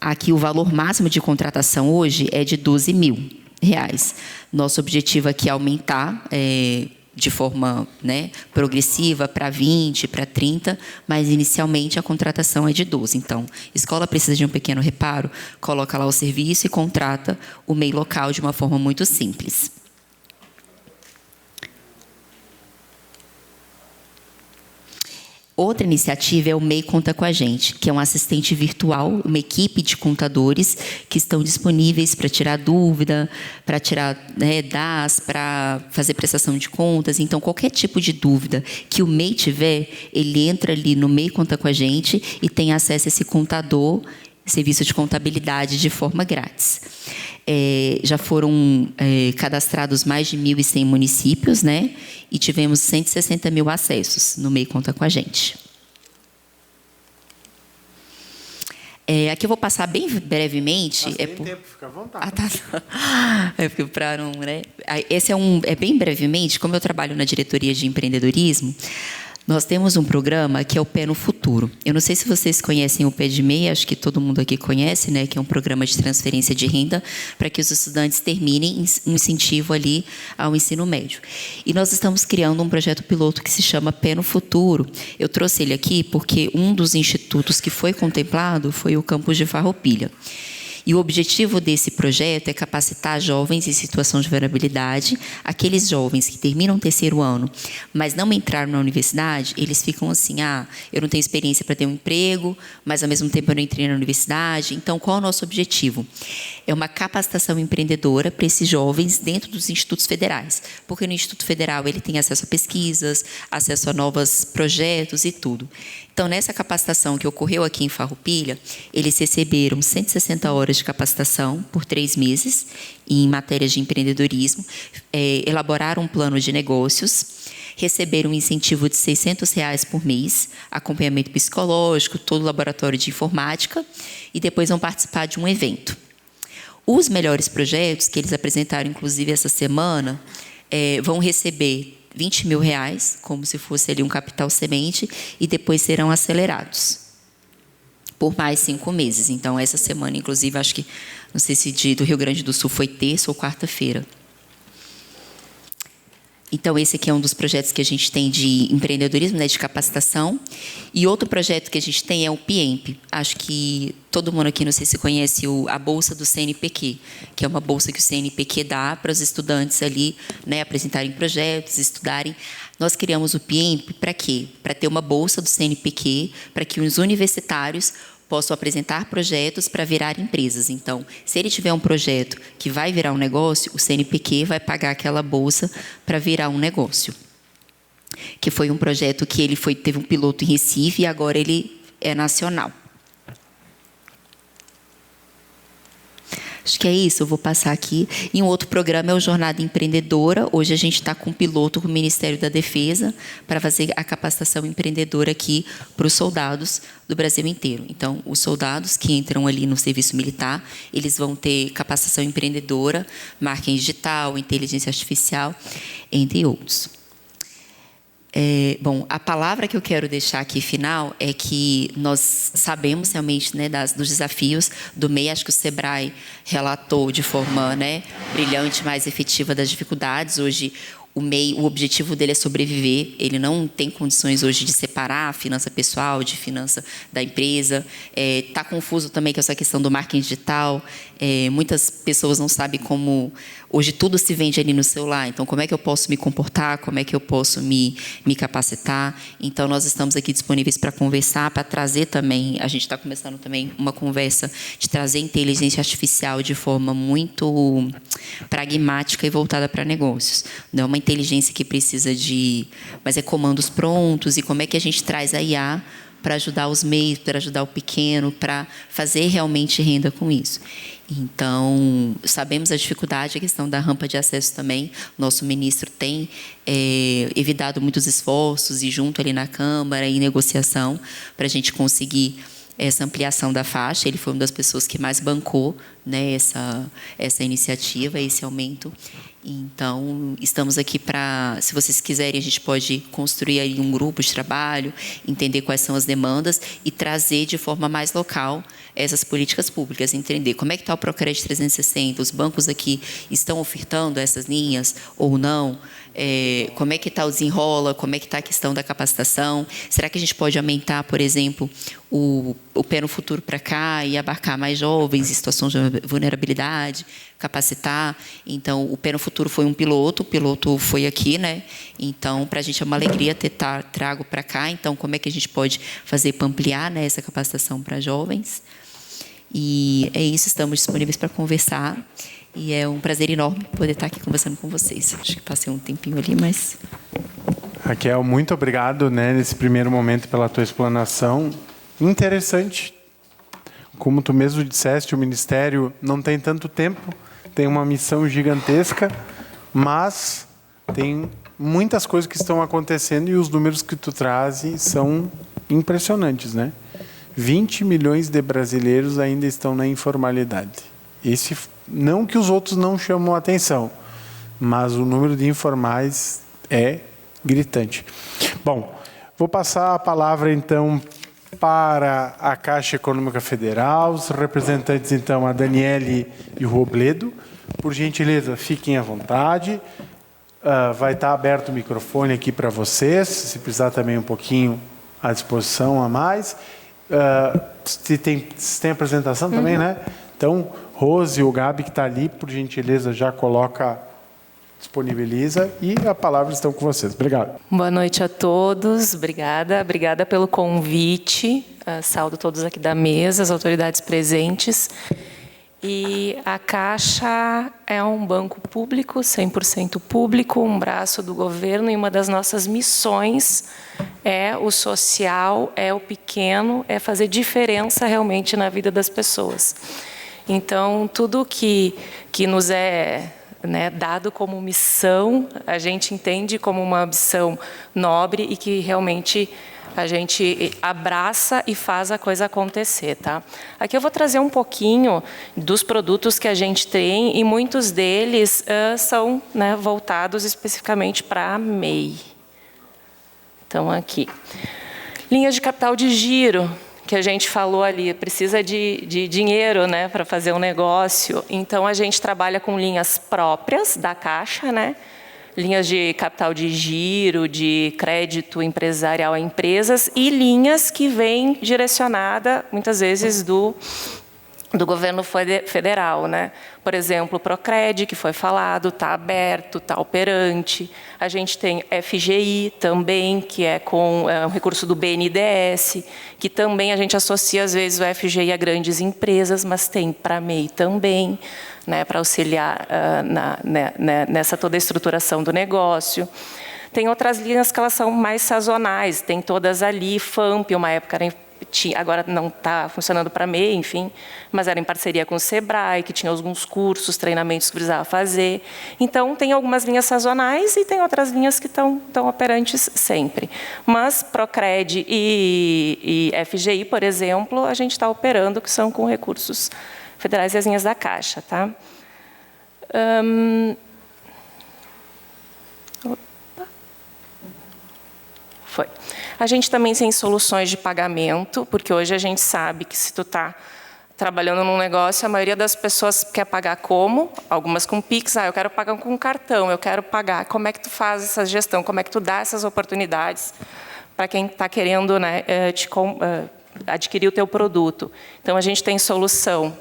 Aqui, o valor máximo de contratação hoje é de 12 mil reais. Nosso objetivo aqui é aumentar de forma, né, progressiva para 20, para 30, mas inicialmente a contratação é de 12. Então, escola precisa de um pequeno reparo, coloca lá o serviço e contrata o MEI local de uma forma muito simples. Outra iniciativa é o MEI Conta com a Gente, que é um assistente virtual, uma equipe de contadores que estão disponíveis para tirar dúvida, para tirar, né, DAS, para fazer prestação de contas. Então, qualquer tipo de dúvida que o MEI tiver, ele entra ali no MEI Conta com a Gente e tem acesso a esse contador, serviço de contabilidade de forma grátis. Já foram cadastrados mais de 1.100 municípios, né? E tivemos 160 mil acessos no MEI Conta com a Gente. Aqui eu vou passar bem brevemente. Tempo, fica à vontade. É porque para não, né? Esse é bem brevemente, como eu trabalho na diretoria de empreendedorismo, nós temos um programa que é o Pé no Futuro. Eu não sei se vocês conhecem o Pé de Meia, acho que todo mundo aqui conhece, né? Que é um programa de transferência de renda para que os estudantes terminem um incentivo ali ao ensino médio. E nós estamos criando um projeto piloto que se chama Pé no Futuro. Eu trouxe ele aqui porque um dos institutos que foi contemplado foi o campus de Farroupilha. E o objetivo desse projeto é capacitar jovens em situação de vulnerabilidade. Aqueles jovens que terminam o terceiro ano, mas não entraram na universidade, eles ficam assim, eu não tenho experiência para ter um emprego, mas ao mesmo tempo eu não entrei na universidade. Então, qual é o nosso objetivo? É uma capacitação empreendedora para esses jovens dentro dos institutos federais. Porque no Instituto Federal ele tem acesso a pesquisas, acesso a novos projetos e tudo. Então, nessa capacitação que ocorreu aqui em Farroupilha, eles receberam 160 horas de capacitação por 3 meses em matérias de empreendedorismo, elaboraram um plano de negócios, receberam um incentivo de R$600 por mês, acompanhamento psicológico, todo o laboratório de informática, e depois vão participar de um evento. Os melhores projetos, que eles apresentaram, inclusive, essa semana, vão receber R$20 mil, como se fosse ali um capital semente, e depois serão acelerados por mais 5 meses. Então, essa semana, inclusive, acho que, não sei se do Rio Grande do Sul foi terça ou quarta-feira. Então, esse aqui é um dos projetos que a gente tem de empreendedorismo, né, de capacitação. E outro projeto que a gente tem é o PIEMP. Acho que todo mundo aqui, não sei se conhece a bolsa do CNPq, que é uma bolsa que o CNPq dá para os estudantes ali, né, apresentarem projetos, estudarem. Nós criamos o PIEMP para quê? Para ter uma bolsa do CNPq, para que os universitários possam apresentar projetos para virar empresas. Então, se ele tiver um projeto que vai virar um negócio, o CNPq vai pagar aquela bolsa para virar um negócio. Que foi um projeto que teve um piloto em Recife e agora ele é nacional. Acho que é isso, eu vou passar aqui. E um outro programa é o Jornada Empreendedora. Hoje a gente está com um piloto com o Ministério da Defesa para fazer a capacitação empreendedora aqui para os soldados do Brasil inteiro. Então, os soldados que entram ali no serviço militar, eles vão ter capacitação empreendedora, marketing digital, inteligência artificial, entre outros. Bom, a palavra que eu quero deixar aqui final é que nós sabemos realmente, né, dos desafios do MEI. Acho que o SEBRAE relatou de forma, né, brilhante, mais efetiva das dificuldades. Hoje, o MEI, o objetivo dele é sobreviver. Ele não tem condições hoje de separar a finança pessoal de finança da empresa. Está confuso também com essa questão do marketing digital. Muitas pessoas não sabem como... Hoje tudo se vende ali no celular. Então, como é que eu posso me comportar? Como é que eu posso me capacitar? Então, nós estamos aqui disponíveis para conversar, para trazer também... A gente está começando também uma conversa de trazer inteligência artificial de forma muito pragmática e voltada para negócios. Não é uma inteligência que precisa de... Mas é comandos prontos. E como é que a gente traz a IA para ajudar os MEIs, para ajudar o pequeno, para fazer realmente renda com isso. Então, sabemos a dificuldade, a questão da rampa de acesso também. Nosso ministro tem evitado muitos esforços e junto ali na Câmara, em negociação, para a gente conseguir essa ampliação da faixa. Ele foi uma das pessoas que mais bancou, né, essa iniciativa, esse aumento. Então, estamos aqui para, se vocês quiserem, a gente pode construir aí um grupo de trabalho, entender quais são as demandas e trazer de forma mais local essas políticas públicas, entender como é que está o Procrédito 360, os bancos aqui estão ofertando essas linhas ou não, como é que está o desenrola, como é que está a questão da capacitação, será que a gente pode aumentar, por exemplo, o Pé no Futuro para cá e abarcar mais jovens em situações de vulnerabilidade, capacitar. Então, o Pé no Futuro foi um piloto, o piloto foi aqui, né? Então, para a gente é uma alegria ter trago para cá. Então, como é que a gente pode fazer para ampliar, né, essa capacitação para jovens? E é isso, estamos disponíveis para conversar. E é um prazer enorme poder estar aqui conversando com vocês. Acho que passei um tempinho ali, mas... Raquel, muito obrigado, né, nesse primeiro momento pela tua explanação. Interessante. Como tu mesmo disseste, o Ministério não tem tanto tempo, tem uma missão gigantesca, mas tem muitas coisas que estão acontecendo e os números que tu trazes são impressionantes, né? 20 milhões de brasileiros ainda estão na informalidade. Esse, não que os outros não chamam a atenção, mas o número de informais é gritante. Bom, vou passar a palavra, então, para a Caixa Econômica Federal, os representantes, então, a Daniele e o Robledo. Por gentileza, fiquem à vontade. Vai estar aberto o microfone aqui para vocês, se precisar também um pouquinho à disposição a mais. Se tem apresentação também, né? Então, Rose, o Gabi, que está ali, por gentileza, já coloca, disponibiliza, e a palavra estão com vocês. Obrigado. Boa noite a todos, obrigada pelo convite, saúdo todos aqui da mesa, as autoridades presentes. E a Caixa é um banco público, 100% público, um braço do governo, e uma das nossas missões é o social, é o pequeno, é fazer diferença realmente na vida das pessoas. Então, tudo que nos é, né, dado como missão, a gente entende como uma missão nobre e que realmente a gente abraça e faz a coisa acontecer, tá? Aqui eu vou trazer um pouquinho dos produtos que a gente tem, e muitos deles são, né, voltados especificamente para a MEI. Então, aqui. Linhas de capital de giro, que a gente falou ali, precisa de dinheiro, né, para fazer um negócio. Então, a gente trabalha com linhas próprias da Caixa, né? Linhas de capital de giro, de crédito empresarial a empresas, e linhas que vêm direcionada, muitas vezes, do governo federal, né? Por exemplo, o Procred, que foi falado, está aberto, está operante. A gente tem FGI também, que é com um recurso do BNDES, que também a gente associa, às vezes, o FGI a grandes empresas, mas tem para a MEI também, né, para auxiliar nessa toda a estruturação do negócio. Tem outras linhas que elas são mais sazonais, tem todas ali, FAMP, uma época era agora não está funcionando para MEI, enfim, mas era em parceria com o Sebrae, que tinha alguns cursos, treinamentos que precisava fazer. Então, tem algumas linhas sazonais e tem outras linhas que estão operantes sempre. Mas Procred e FGI, por exemplo, a gente está operando, que são com recursos federais e as linhas da Caixa, tá? Foi. A gente também tem soluções de pagamento, porque hoje a gente sabe que se tu está trabalhando num negócio, a maioria das pessoas quer pagar como? Algumas com Pix, eu quero pagar com cartão, eu quero pagar. Como é que tu faz essa gestão? Como é que tu dá essas oportunidades para quem está querendo, né, adquirir o teu produto? Então, a gente tem solução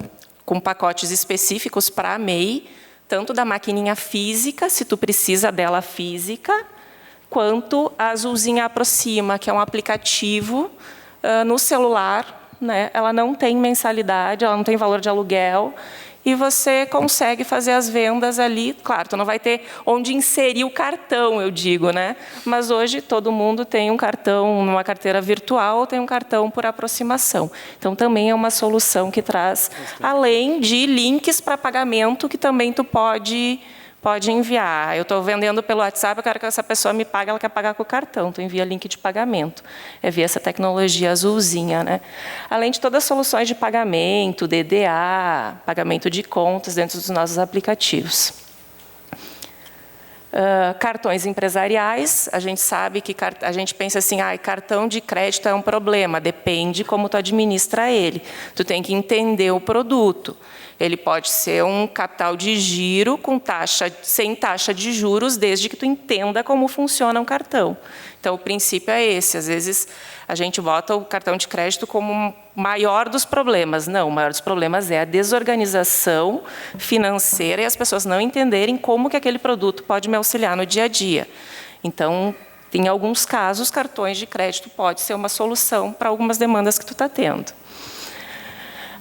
com pacotes específicos para a MEI, tanto da maquininha física, se tu precisa dela física, quanto a Azulzinha Aproxima, que é um aplicativo no celular, né? Ela não tem mensalidade, ela não tem valor de aluguel, e você consegue fazer as vendas ali. Claro, tu não vai ter onde inserir o cartão, eu digo, né? Mas hoje todo mundo tem um cartão numa carteira virtual, ou tem um cartão por aproximação. Então, também é uma solução que traz, além de links para pagamento, que também tu pode enviar. Eu estou vendendo pelo WhatsApp, eu quero que essa pessoa me pague, ela quer pagar com o cartão. Tu envia link de pagamento. É via essa tecnologia azulzinha, né? Além de todas as soluções de pagamento, DDA, pagamento de contas dentro dos nossos aplicativos. Cartões empresariais, a gente sabe que a gente pensa assim, cartão de crédito é um problema, depende como tu administra ele. Tu tem que entender o produto. Ele pode ser um capital de giro com sem taxa de juros, desde que tu entenda como funciona um cartão. Então, o princípio é esse. Às vezes, a gente bota o cartão de crédito como o maior dos problemas. Não, o maior dos problemas é a desorganização financeira e as pessoas não entenderem como que aquele produto pode me auxiliar no dia a dia. Então, em alguns casos, cartões de crédito pode ser uma solução para algumas demandas que tu está tendo.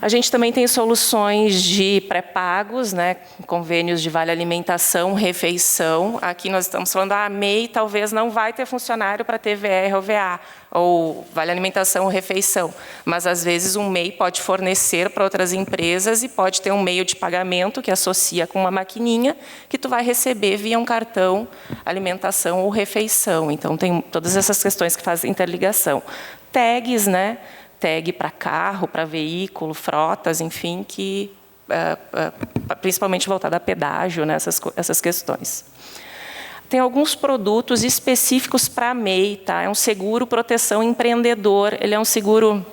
A gente também tem soluções de pré-pagos, né, convênios de vale alimentação, refeição. Aqui nós estamos falando, a MEI talvez não vai ter funcionário para ter VR ou VA, ou vale alimentação ou refeição. Mas, às vezes, um MEI pode fornecer para outras empresas e pode ter um meio de pagamento que associa com uma maquininha que tu vai receber via um cartão alimentação ou refeição. Então, tem todas essas questões que fazem interligação. Tags, né? tag para carro, para veículo, frotas, enfim, que principalmente voltada a pedágio, né, essas questões. Tem alguns produtos específicos para MEI, tá? É um seguro proteção empreendedor. Ele é um seguro,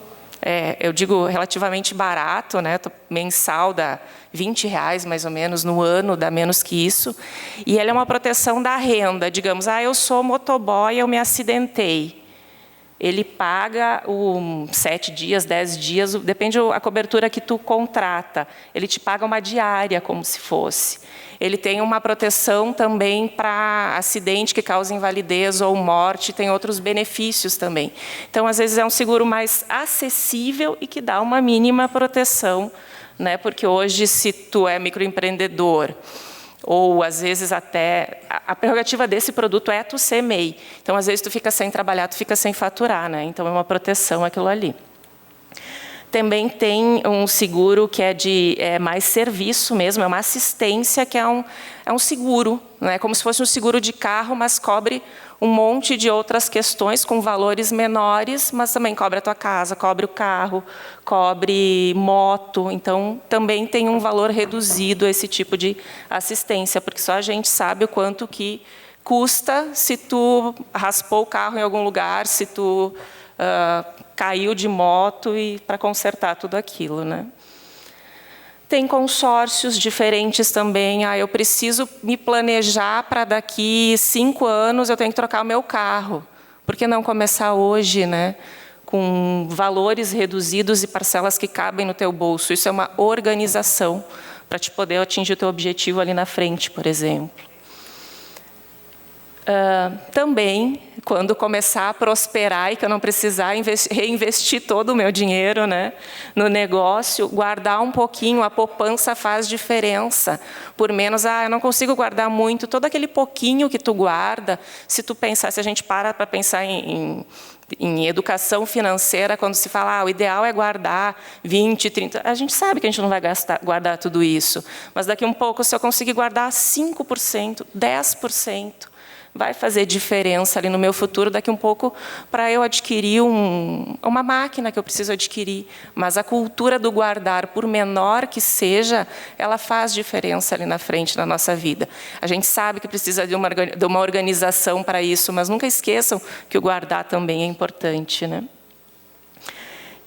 eu digo, relativamente barato, né? Mensal dá R$20 mais ou menos, no ano dá menos que isso. E ele é uma proteção da renda. Digamos, eu sou motoboy, eu me acidentei. Ele paga 7 dias, 10 dias, depende da cobertura que tu contrata. Ele te paga uma diária, como se fosse. Ele tem uma proteção também para acidente que causa invalidez ou morte, tem outros benefícios também. Então, às vezes, é um seguro mais acessível e que dá uma mínima proteção, né? Porque hoje, se tu é microempreendedor, ou, às vezes, até... A prerrogativa desse produto é tu ser MEI. Então, às vezes, tu fica sem trabalhar, tu fica sem faturar, né? Então, é uma proteção aquilo ali. Também tem um seguro que é mais serviço mesmo, é uma assistência que é um seguro, né? Como se fosse um seguro de carro, mas cobre um monte de outras questões com valores menores, mas também cobre a tua casa, cobre o carro, cobre moto. Então, também tem um valor reduzido esse tipo de assistência, porque só a gente sabe o quanto que custa se tu raspou o carro em algum lugar, se tu caiu de moto e para consertar tudo aquilo, né? Tem consórcios diferentes também. Eu preciso me planejar para daqui 5 anos eu tenho que trocar o meu carro. Por que não começar hoje, né? Com valores reduzidos e parcelas que cabem no teu bolso. Isso é uma organização para te poder atingir o teu objetivo ali na frente, por exemplo. Também, quando começar a prosperar e que eu não precisar reinvestir todo o meu dinheiro, né, no negócio, guardar um pouquinho, a poupança faz diferença. Por menos, eu não consigo guardar muito, todo aquele pouquinho que tu guarda, se a gente para pensar em educação financeira, quando se fala, o ideal é guardar 20, 30... A gente sabe que a gente não vai guardar tudo isso, mas daqui um pouco, se eu conseguir guardar 5%, 10%, vai fazer diferença ali no meu futuro, daqui um pouco, para eu adquirir uma máquina que eu preciso adquirir. Mas a cultura do guardar, por menor que seja, ela faz diferença ali na frente na nossa vida. A gente sabe que precisa de uma organização para isso, mas nunca esqueçam que o guardar também é importante, né?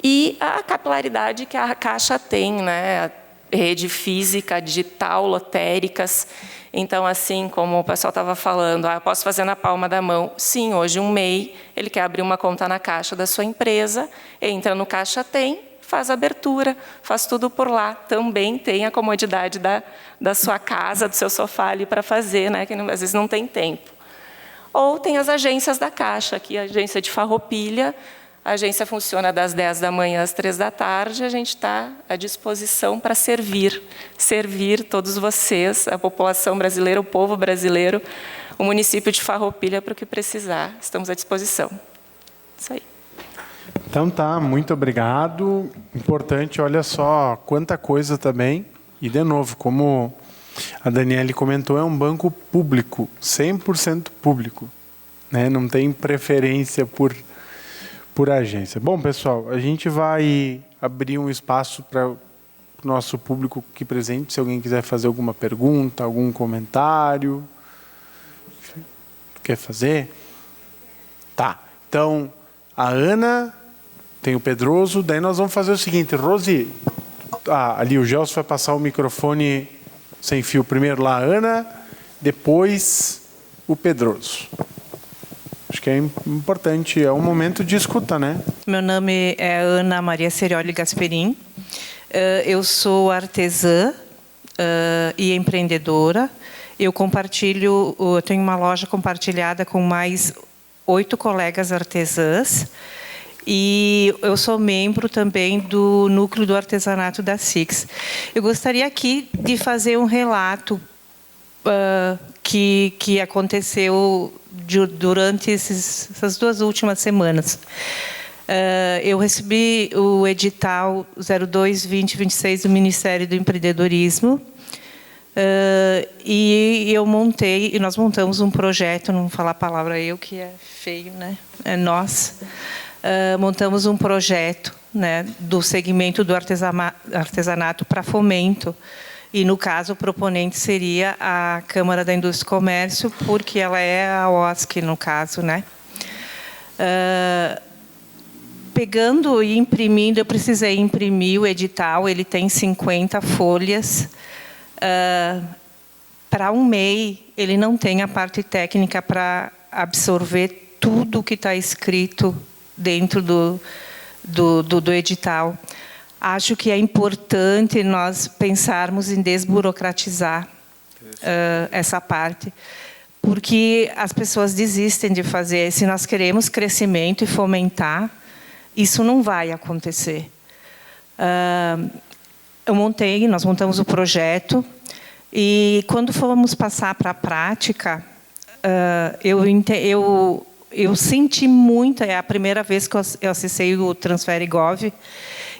E a capilaridade que a Caixa tem, né? Rede física, digital, lotéricas. Então, assim como o pessoal estava falando, eu posso fazer na palma da mão. Sim, hoje um MEI, ele quer abrir uma conta na Caixa da sua empresa, entra no Caixa Tem, faz a abertura, faz tudo por lá. Também tem a comodidade da sua casa, do seu sofá ali para fazer, né? Que às vezes não tem tempo. Ou tem as agências da Caixa, aqui a agência de Farroupilha. A agência funciona das 10 da manhã às 3 da tarde. A gente está à disposição para servir todos vocês, a população brasileira, o povo brasileiro, o município de Farroupilha, para o que precisar. Estamos à disposição. Isso aí. Então tá, muito obrigado. Importante, olha só quanta coisa também. E, de novo, como a Daniele comentou, é um banco público, 100% público, né? Não tem preferência por agência. Bom, pessoal, a gente vai abrir um espaço para o nosso público aqui presente, se alguém quiser fazer alguma pergunta, algum comentário. Quer fazer? Tá. Então, a Ana, tem o Pedroso, daí nós vamos fazer o seguinte, Rose, ali o Gelson vai passar o microfone sem fio. Primeiro lá a Ana, depois o Pedroso. Acho que é importante, é um momento de escuta, né? Meu nome é Ana Maria Serioli Gasperin. Eu sou artesã e empreendedora. Eu tenho uma loja compartilhada com mais 8 colegas artesãs. E eu sou membro também do Núcleo do Artesanato da SIX. Eu gostaria aqui de fazer um relato que aconteceu durante essas 2 últimas semanas. Eu recebi o edital 02-2026 do Ministério do Empreendedorismo e nós montamos um projeto, não vou falar a palavra eu, que é feio, né? É nós. Montamos um projeto né, do segmento do artesanato para fomento. E, no caso, o proponente seria a Câmara da Indústria e Comércio, porque ela é a OSC, no caso, né? Pegando e imprimindo, eu precisei imprimir o edital, ele tem 50 folhas. Para um MEI, ele não tem a parte técnica para absorver tudo o que está escrito dentro do edital. Acho que é importante nós pensarmos em desburocratizar essa parte, porque as pessoas desistem de fazer. Se nós queremos crescimento e fomentar, isso não vai acontecer. Nós montamos o projeto, e quando fomos passar para a prática, eu senti muito, é a primeira vez que eu acessei o Transfere.gov,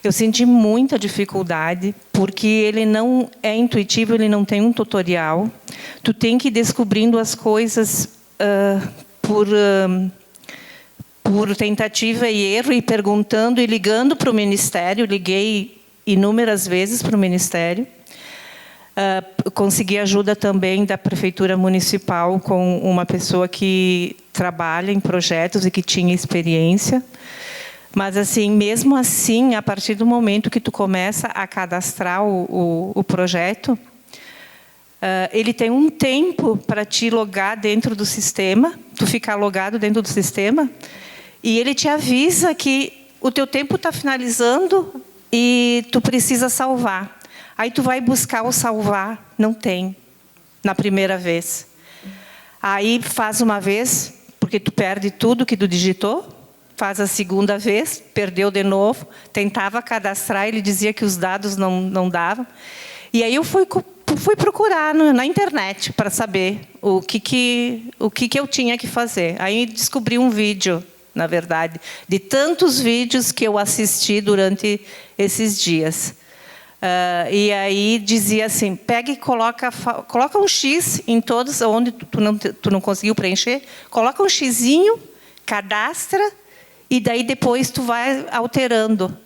eu senti muita dificuldade, porque ele não é intuitivo, ele não tem um tutorial. Tu tem que ir descobrindo as coisas por tentativa e erro, e perguntando e ligando para o Ministério. Liguei inúmeras vezes para o Ministério. Consegui ajuda também da Prefeitura Municipal, com uma pessoa que trabalha em projetos e que tinha experiência. Mas, assim, mesmo assim, a partir do momento que tu começa a cadastrar o projeto, ele tem um tempo para te logar dentro do sistema, tu ficar logado dentro do sistema, e ele te avisa que o teu tempo está finalizando e tu precisa salvar. Aí tu vai buscar o salvar, não tem, na primeira vez. Aí faz uma vez, porque tu perde tudo que tu digitou, faz a segunda vez, perdeu de novo, tentava cadastrar, ele dizia que os dados não davam. E aí eu fui procurar na internet para saber o que eu tinha que fazer. Aí descobri um vídeo, na verdade, de tantos vídeos que eu assisti durante esses dias. E aí dizia assim, pega e coloca um X em todos, onde tu não conseguiu preencher, coloca um xizinho, cadastra, e daí depois tu vai alterando.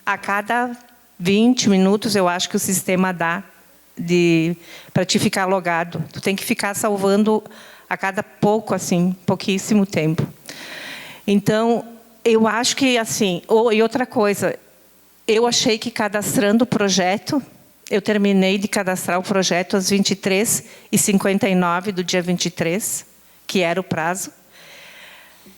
A cada 20 minutos, eu acho que o sistema dá para te ficar logado. Tu tem que ficar salvando a cada pouquíssimo tempo. Então, eu acho que, assim... E outra coisa, eu achei que cadastrando o projeto, eu terminei de cadastrar o projeto às 23h59 do dia 23, que era o prazo.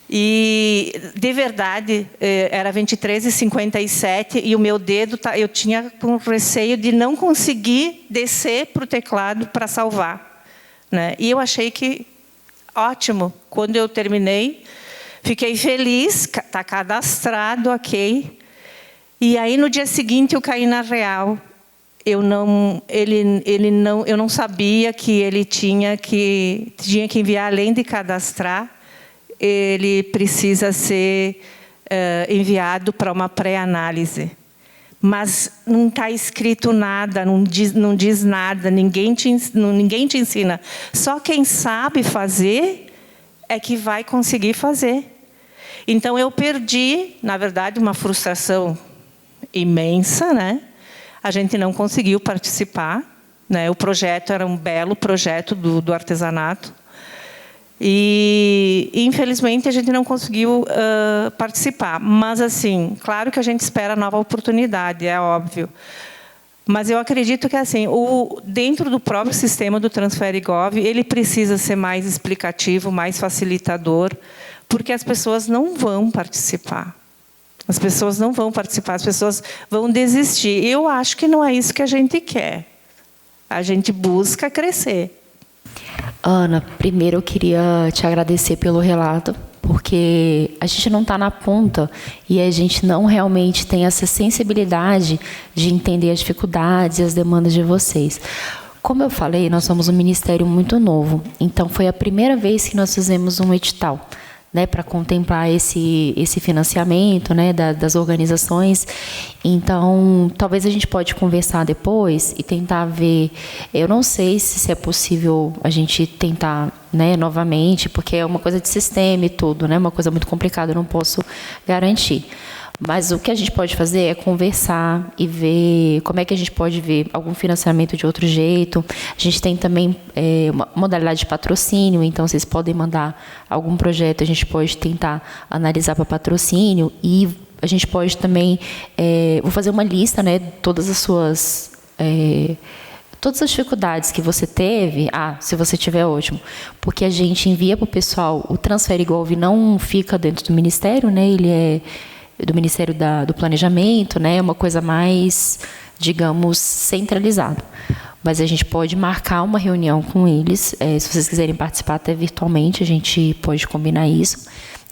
E, de verdade, era 23h57 e o meu dedo, eu tinha com receio de não conseguir descer para o teclado para salvar, né? E eu achei que, ótimo, quando eu terminei, fiquei feliz, está cadastrado, ok. E aí, no dia seguinte, eu caí na real. Eu não sabia que ele tinha que enviar, além de cadastrar, ele precisa ser enviado para uma pré-análise. Mas não está escrito nada, não diz nada, ninguém te ensina. Só quem sabe fazer é que vai conseguir fazer. Então, eu perdi, na verdade, uma frustração imensa, né? A gente não conseguiu participar, né? O projeto era um belo projeto do artesanato. E, infelizmente, a gente não conseguiu participar. Mas, assim, claro que a gente espera nova oportunidade, é óbvio. Mas eu acredito que, assim, dentro do próprio sistema do Transfere.gov, ele precisa ser mais explicativo, mais facilitador, porque as pessoas não vão participar. As pessoas não vão participar, as pessoas vão desistir. Eu acho que não é isso que a gente quer. A gente busca crescer. Ana, primeiro eu queria te agradecer pelo relato, porque a gente não está na ponta e a gente não realmente tem essa sensibilidade de entender as dificuldades e as demandas de vocês. Como eu falei, nós somos um ministério muito novo, então foi a primeira vez que nós fizemos um edital, né, para contemplar esse financiamento, né, das organizações. Então, talvez a gente pode conversar depois e tentar ver. Eu não sei se é possível a gente tentar, né, novamente, porque é uma coisa de sistema e tudo, né, uma coisa muito complicada, eu não posso garantir. Mas o que a gente pode fazer é conversar e ver como é que a gente pode ver algum financiamento de outro jeito. A gente tem também uma modalidade de patrocínio, então vocês podem mandar algum projeto, a gente pode tentar analisar para patrocínio e a gente pode também, vou fazer uma lista, né, todas as suas... todas as dificuldades que você teve, se você tiver, ótimo, porque a gente envia para o pessoal, o Transfere Gov não fica dentro do Ministério, né, ele é do Ministério do Planejamento, né, é uma coisa mais, digamos, centralizada. Mas a gente pode marcar uma reunião com eles, se vocês quiserem participar até virtualmente, a gente pode combinar isso,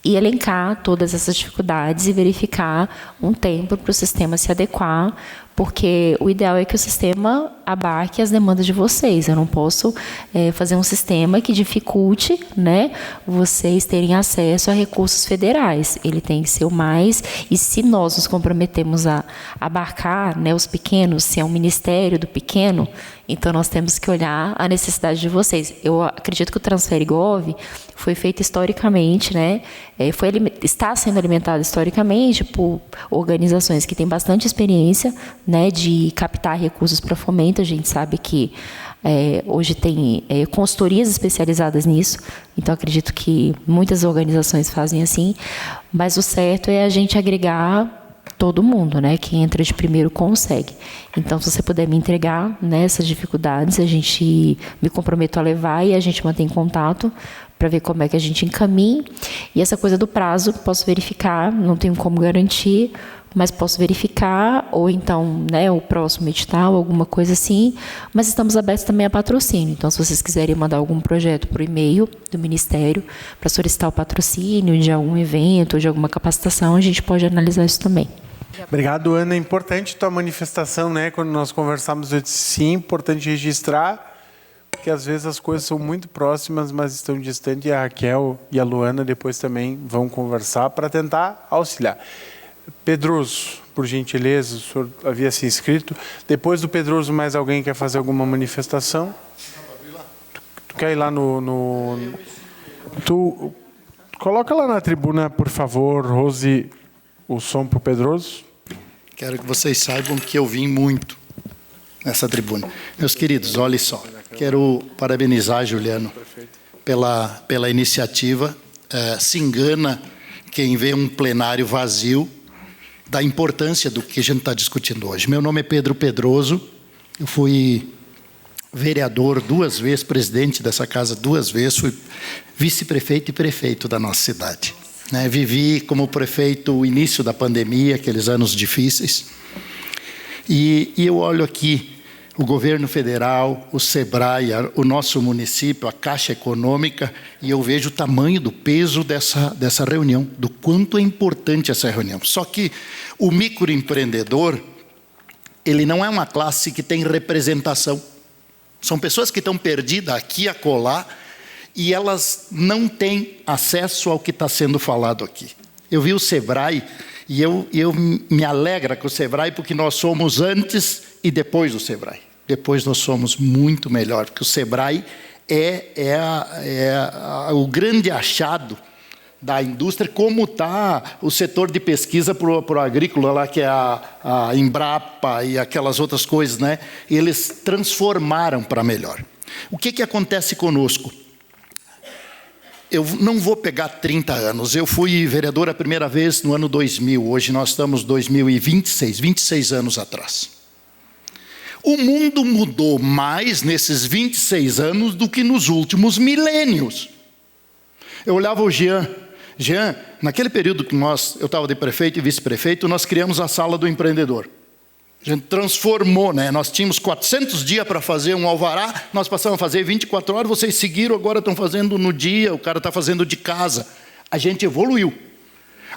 e elencar todas essas dificuldades e verificar um tempo para o sistema se adequar, porque o ideal é que o sistema abarque as demandas de vocês. Eu não posso fazer um sistema que dificulte, né, vocês terem acesso a recursos federais. Ele tem que ser o mais... E se nós nos comprometemos a abarcar, né, os pequenos, se é um ministério do pequeno, então nós temos que olhar a necessidade de vocês. Eu acredito que o Transfere Gov foi feito historicamente, né, está sendo alimentado historicamente por organizações que têm bastante experiência, né, de captar recursos para fomento. A gente sabe que hoje tem consultorias especializadas nisso, então acredito que muitas organizações fazem assim, mas o certo é a gente agregar todo mundo, né? Quem entra de primeiro consegue. Então, se você puder me entregar, né, essas dificuldades, a gente me comprometo a levar e a gente mantém contato para ver como é que a gente encaminha. E essa coisa do prazo, posso verificar, não tenho como garantir, mas posso verificar, ou então, né, o próximo edital, alguma coisa assim, mas estamos abertos também a patrocínio. Então, se vocês quiserem mandar algum projeto por e-mail do Ministério para solicitar o patrocínio de algum evento ou de alguma capacitação, a gente pode analisar isso também. Obrigado, Ana. É importante tua manifestação, né? Quando nós conversamos, eu disse sim, importante registrar, porque às vezes as coisas são muito próximas, mas estão distantes, e a Raquel e a Luana depois também vão conversar para tentar auxiliar. Pedroso, por gentileza, o senhor havia se inscrito. Depois do Pedroso, mais alguém quer fazer alguma manifestação? Tu quer ir lá Tu coloca lá na tribuna, por favor, Rose, o som para o Pedroso. Quero que vocês saibam que eu vim muito nessa tribuna. Meus queridos, olhem só. Quero parabenizar, Juliano, pela iniciativa. Se engana quem vê um plenário vazio da importância do que a gente está discutindo hoje. Meu nome é Pedro Pedroso, eu fui vereador 2 vezes, presidente dessa casa 2 vezes, fui vice-prefeito e prefeito da nossa cidade. Vivi como prefeito o início da pandemia, aqueles anos difíceis, e eu olho aqui o governo federal, o SEBRAE, o nosso município, a Caixa Econômica, e eu vejo o tamanho do peso dessa reunião, do quanto é importante essa reunião. Só que o microempreendedor, ele não é uma classe que tem representação. São pessoas que estão perdidas aqui e acolá, e elas não têm acesso ao que está sendo falado aqui. Eu vi o SEBRAE, e eu me alegra com o SEBRAE, porque nós somos antes e depois do SEBRAE. Depois nós somos muito melhor, porque o SEBRAE é o grande achado da indústria, como está o setor de pesquisa para o agrícola, lá, que é a Embrapa e aquelas outras coisas, né? Eles transformaram para melhor. O que acontece conosco? Eu não vou pegar 30 anos. Eu fui vereador a primeira vez no ano 2000. Hoje nós estamos em 2026, 26 anos atrás. O mundo mudou mais nesses 26 anos do que nos últimos milênios. Eu olhava o Jean, naquele período que eu estava de prefeito e vice-prefeito, nós criamos a Sala do Empreendedor. A gente transformou, né? Nós tínhamos 400 dias para fazer um alvará, nós passamos a fazer 24 horas, vocês seguiram, agora estão fazendo no dia, o cara está fazendo de casa. A gente evoluiu.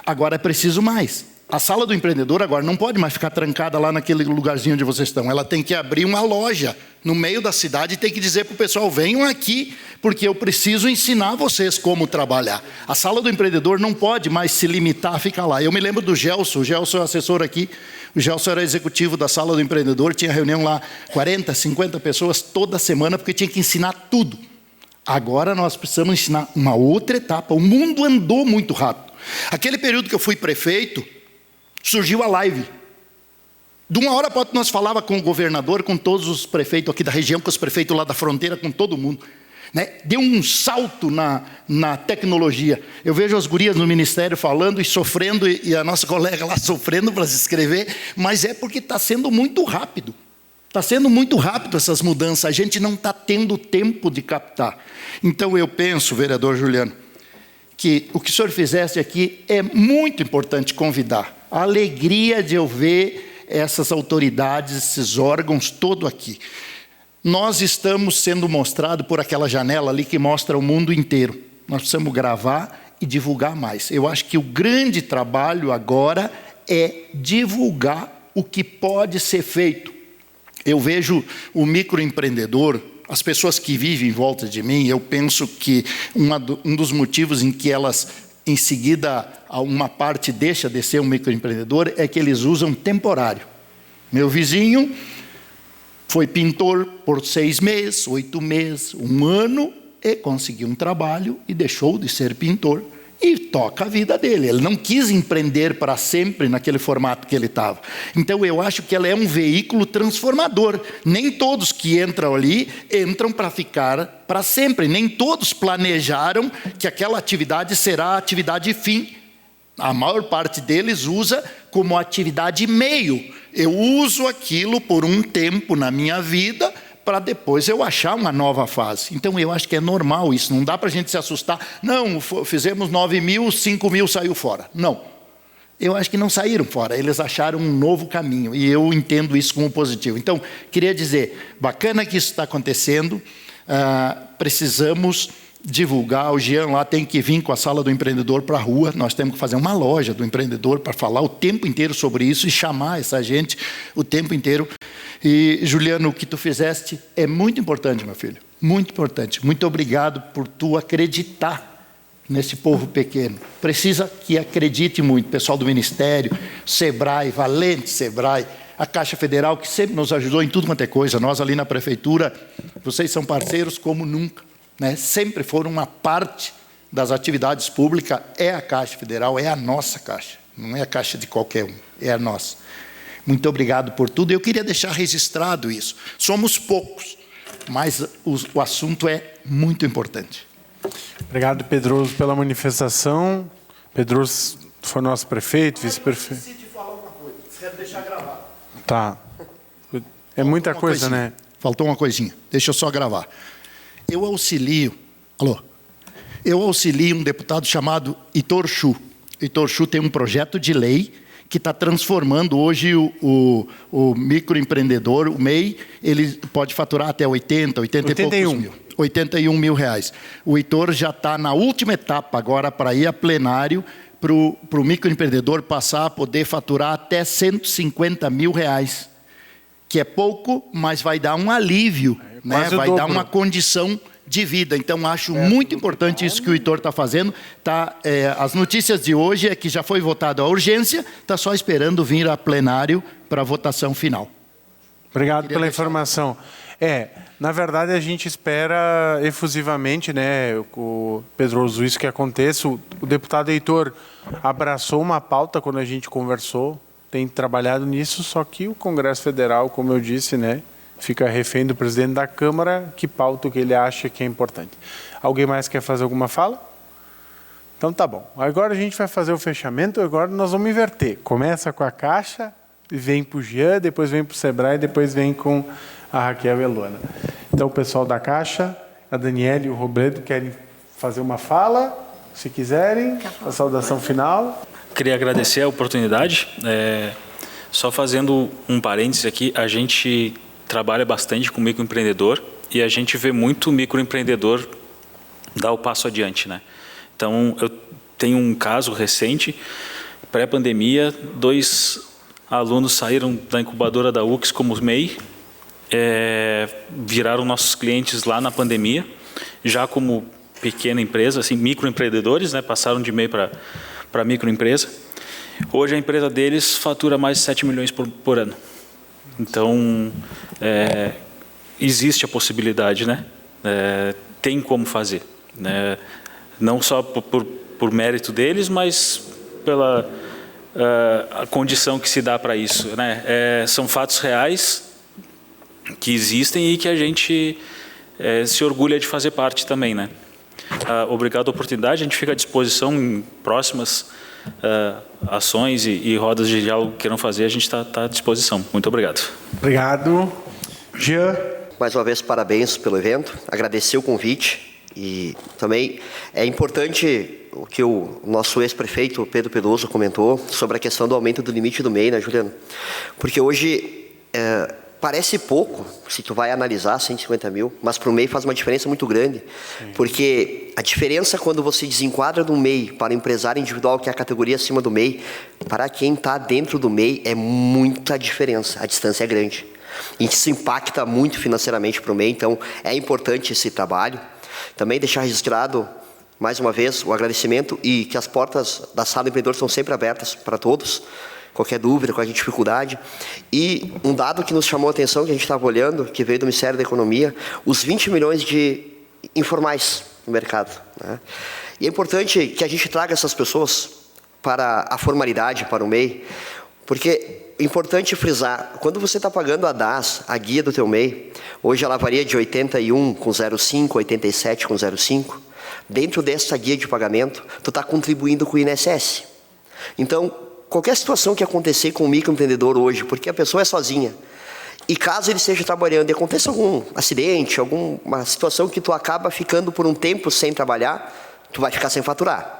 Agora é preciso mais. A Sala do Empreendedor agora não pode mais ficar trancada lá naquele lugarzinho onde vocês estão. Ela tem que abrir uma loja no meio da cidade e tem que dizer para o pessoal, venham aqui, porque eu preciso ensinar vocês como trabalhar. A Sala do Empreendedor não pode mais se limitar a ficar lá. Eu me lembro do Gelson, o Gelson é o assessor aqui, o Gelson era executivo da Sala do Empreendedor, tinha reunião lá, 40, 50 pessoas toda semana, porque tinha que ensinar tudo. Agora nós precisamos ensinar uma outra etapa. O mundo andou muito rápido. Aquele período que eu fui prefeito, Surgiu a live. De uma hora para outra nós falava com o governador, com todos os prefeitos aqui da região, com os prefeitos lá da fronteira, com todo mundo. Né? Deu um salto na tecnologia. Eu vejo as gurias no ministério falando e sofrendo, e a nossa colega lá sofrendo para se inscrever, mas é porque está sendo muito rápido. Está sendo muito rápido essas mudanças, a gente não está tendo tempo de captar. Então eu penso, vereador Juliano, que o que o senhor fizesse aqui é muito importante convidar. A alegria de eu ver essas autoridades, esses órgãos, todo aqui. Nós estamos sendo mostrados por aquela janela ali que mostra o mundo inteiro. Nós precisamos gravar e divulgar mais. Eu acho que o grande trabalho agora é divulgar o que pode ser feito. Eu vejo o microempreendedor, as pessoas que vivem em volta de mim, eu penso que um dos motivos em que elas, em seguida, uma parte deixa de ser um microempreendedor, é que eles usam temporário. Meu vizinho foi pintor por 6 meses, 8 meses, 1 ano, e conseguiu um trabalho e deixou de ser pintor. E toca a vida dele. Ele não quis empreender para sempre naquele formato que ele estava. Então, eu acho que ela é um veículo transformador. Nem todos que entram ali, entram para ficar para sempre. Nem todos planejaram que aquela atividade será a atividade fim. A maior parte deles usa como atividade meio. Eu uso aquilo por um tempo na minha vida, para depois eu achar uma nova fase. Então, eu acho que é normal isso, não dá para a gente se assustar. Não, fizemos 9 mil, 5 mil saiu fora. Não, eu acho que não saíram fora, eles acharam um novo caminho, e eu entendo isso como positivo. Então, queria dizer, bacana que isso está acontecendo, precisamos divulgar, o Jean lá tem que vir com a sala do empreendedor para a rua, nós temos que fazer uma loja do empreendedor para falar o tempo inteiro sobre isso e chamar essa gente o tempo inteiro. E, Juliano, o que tu fizeste é muito importante, meu filho, muito importante. Muito obrigado por tu acreditar nesse povo pequeno. Precisa que acredite muito, pessoal do Ministério, Sebrae, valente Sebrae, a Caixa Federal, que sempre nos ajudou em tudo quanto é coisa. Nós ali na Prefeitura, vocês são parceiros como nunca. Né? Sempre foram uma parte das atividades públicas, é a Caixa Federal, é a nossa Caixa, não é a Caixa de qualquer um, é a nossa. Muito obrigado por tudo, eu queria deixar registrado isso. Somos poucos, mas o assunto é muito importante. Obrigado, Pedroso, pela manifestação. Pedroso foi nosso prefeito, vice-prefeito. Eu esqueci de falar uma coisa, quero deixar gravado. Tá. É muita coisa, né? Faltou uma coisinha, deixa eu só gravar. Eu auxilio um deputado chamado Heitor Chu. Heitor Chu tem um projeto de lei que está transformando hoje o microempreendedor, o MEI, ele pode faturar até 80 e poucos mil. 81 mil reais. O Heitor já está na última etapa agora para ir a plenário para o microempreendedor passar a poder faturar até 150 mil reais. Que é pouco, mas vai dar um alívio, né? Vai dar uma condição de vida. Então, acho muito importante isso que o Heitor está fazendo. As notícias de hoje é que já foi votada a urgência, está só esperando vir a plenário para a votação final. Obrigado pela informação. Na verdade, a gente espera efusivamente, né, o Pedroso, isso que aconteça. O deputado Heitor abraçou uma pauta quando a gente conversou, tem trabalhado nisso, só que o Congresso Federal, como eu disse, né, fica refém do presidente da Câmara, que pauta o que ele acha que é importante. Alguém mais quer fazer alguma fala? Então tá bom. Agora a gente vai fazer o fechamento, agora nós vamos inverter. Começa com a Caixa, vem para o Jean, depois vem para o Sebrae, depois vem com a Raquel e a Luana. Então o pessoal da Caixa, a Daniela e o Robledo querem fazer uma fala, se quiserem, a saudação final. Queria agradecer a oportunidade. Só fazendo um parênteses aqui, a gente trabalha bastante com microempreendedor e a gente vê muito microempreendedor dar o passo adiante, né? Então, eu tenho um caso recente, pré-pandemia, 2 alunos saíram da incubadora da UX como MEI, viraram nossos clientes lá na pandemia, já como pequena empresa, assim, microempreendedores, né? Passaram de MEI para microempresa. Hoje a empresa deles fatura mais de 7 milhões por ano. Então, existe a possibilidade, né? Tem como fazer, né? Não só por mérito deles, mas a condição que se dá para isso, né? São fatos reais que existem e que a gente se orgulha de fazer parte também, né? Obrigado pela oportunidade, a gente fica à disposição em próximas ações e rodas de diálogo que queiram fazer, a gente está à disposição. Muito obrigado. Obrigado. Jean. Mais uma vez, parabéns pelo evento, agradecer o convite e também é importante o que o nosso ex-prefeito Pedro Pedroso comentou sobre a questão do aumento do limite do MEI, né, Juliano? Porque hoje parece pouco, se tu vai analisar 150 mil, mas para o MEI faz uma diferença muito grande. Sim. Porque a diferença quando você desenquadra do MEI para o empresário individual, que é a categoria acima do MEI, para quem está dentro do MEI é muita diferença, a distância é grande. E isso impacta muito financeiramente para o MEI, então é importante esse trabalho. Também deixar registrado, mais uma vez, o agradecimento e que as portas da Sala do Empreendedor estão sempre abertas para todos, qualquer dúvida, qualquer dificuldade. E um dado que nos chamou a atenção, que a gente estava olhando, que veio do Ministério da Economia, os 20 milhões de informais no mercado, né? E é importante que a gente traga essas pessoas para a formalidade, para o MEI, porque é importante frisar, quando você está pagando a DAS, a guia do teu MEI, hoje ela varia de 81 com 0,5, 87 com 0,5, dentro dessa guia de pagamento, tu está contribuindo com o INSS. Então, qualquer situação que acontecer com o microempreendedor hoje, porque a pessoa é sozinha, e caso ele esteja trabalhando e aconteça algum acidente, alguma situação que tu acaba ficando por um tempo sem trabalhar, tu vai ficar sem faturar.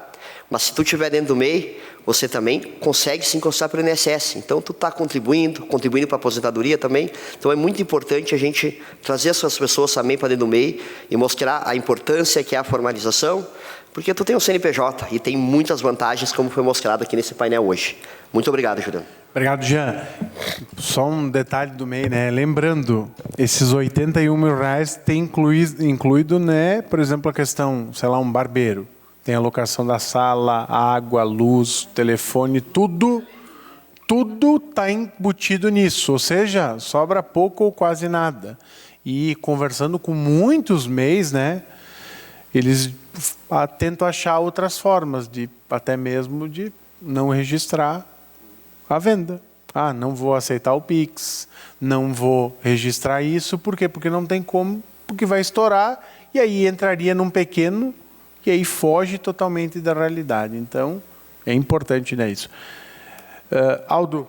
Mas se tu estiver dentro do MEI, você também consegue se encostar para o INSS. Então, tu está contribuindo para a aposentadoria também. Então, é muito importante a gente trazer essas pessoas também para dentro do MEI e mostrar a importância que é a formalização, porque tu tem o CNPJ e tem muitas vantagens, como foi mostrado aqui nesse painel hoje. Muito obrigado, Juliano. Obrigado, Jean. Só um detalhe do MEI, né? Lembrando, esses 81 mil reais tem incluído, né, por exemplo, a questão, sei lá, um barbeiro. Tem a locação da sala, água, luz, telefone, tudo está embutido nisso. Ou seja, sobra pouco ou quase nada. E conversando com muitos MEIs, né, eles tentam achar outras formas, até mesmo de não registrar a venda. Não vou aceitar o Pix, não vou registrar isso. Por quê? Porque não tem como, porque vai estourar e aí entraria num pequeno e aí foge totalmente da realidade. Então, é importante, né, isso. Aldo.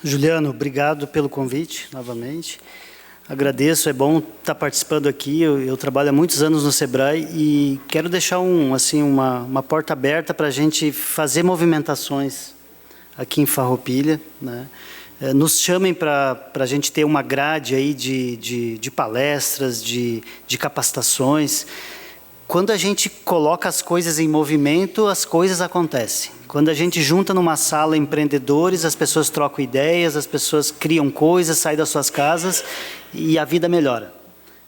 Juliano, obrigado pelo convite, novamente. Agradeço, é bom estar participando aqui. Eu trabalho há muitos anos no Sebrae e quero deixar uma porta aberta para a gente fazer movimentações aqui em Farroupilha, né? Nos chamem para a gente ter uma grade aí de palestras, de capacitações. Quando a gente coloca as coisas em movimento, as coisas acontecem. Quando a gente junta numa sala empreendedores, as pessoas trocam ideias, as pessoas criam coisas, saem das suas casas e a vida melhora.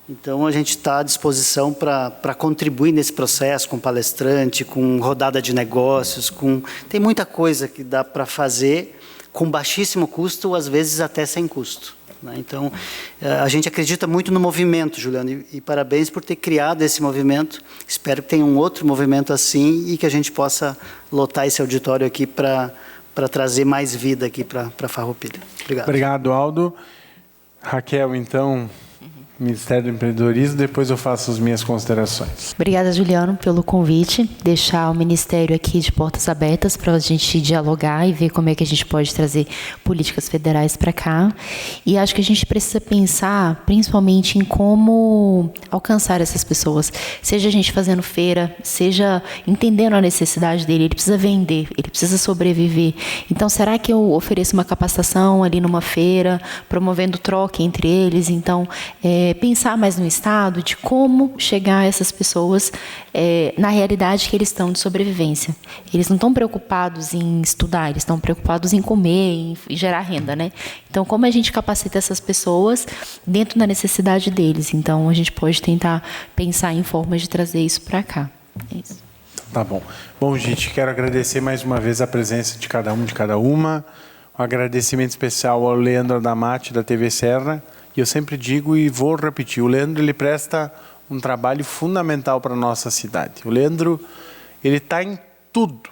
Então, a gente está à disposição para contribuir nesse processo, com palestrante, com rodada de negócios, tem muita coisa que dá para fazer com baixíssimo custo, ou às vezes até sem custo. Então, a gente acredita muito no movimento, Juliano, e parabéns por ter criado esse movimento. Espero que tenha um outro movimento assim e que a gente possa lotar esse auditório aqui para trazer mais vida aqui para Farroupilha. Obrigado. Obrigado, Aldo. Raquel, então, Ministério do Empreendedorismo, depois eu faço as minhas considerações. Obrigada, Juliano, pelo convite. Deixar o Ministério aqui de portas abertas para a gente dialogar e ver como é que a gente pode trazer políticas federais para cá. E acho que a gente precisa pensar, principalmente, em como alcançar essas pessoas. Seja a gente fazendo feira, seja entendendo a necessidade dele. Ele precisa vender, ele precisa sobreviver. Então, será que eu ofereço uma capacitação ali numa feira, promovendo troca entre eles? Então, pensar mais no Estado de como chegar a essas pessoas na realidade que eles estão de sobrevivência. Eles não estão preocupados em estudar, eles estão preocupados em comer, em gerar renda, né? Então, como a gente capacita essas pessoas dentro da necessidade deles? Então, a gente pode tentar pensar em formas de trazer isso para cá. É isso. Tá bom. Bom, gente, quero agradecer mais uma vez a presença de cada um, de cada uma. Um agradecimento especial ao Leandro Adamati, da TV Serra. E eu sempre digo e vou repetir, o Leandro ele presta um trabalho fundamental para a nossa cidade. O Leandro ele está em tudo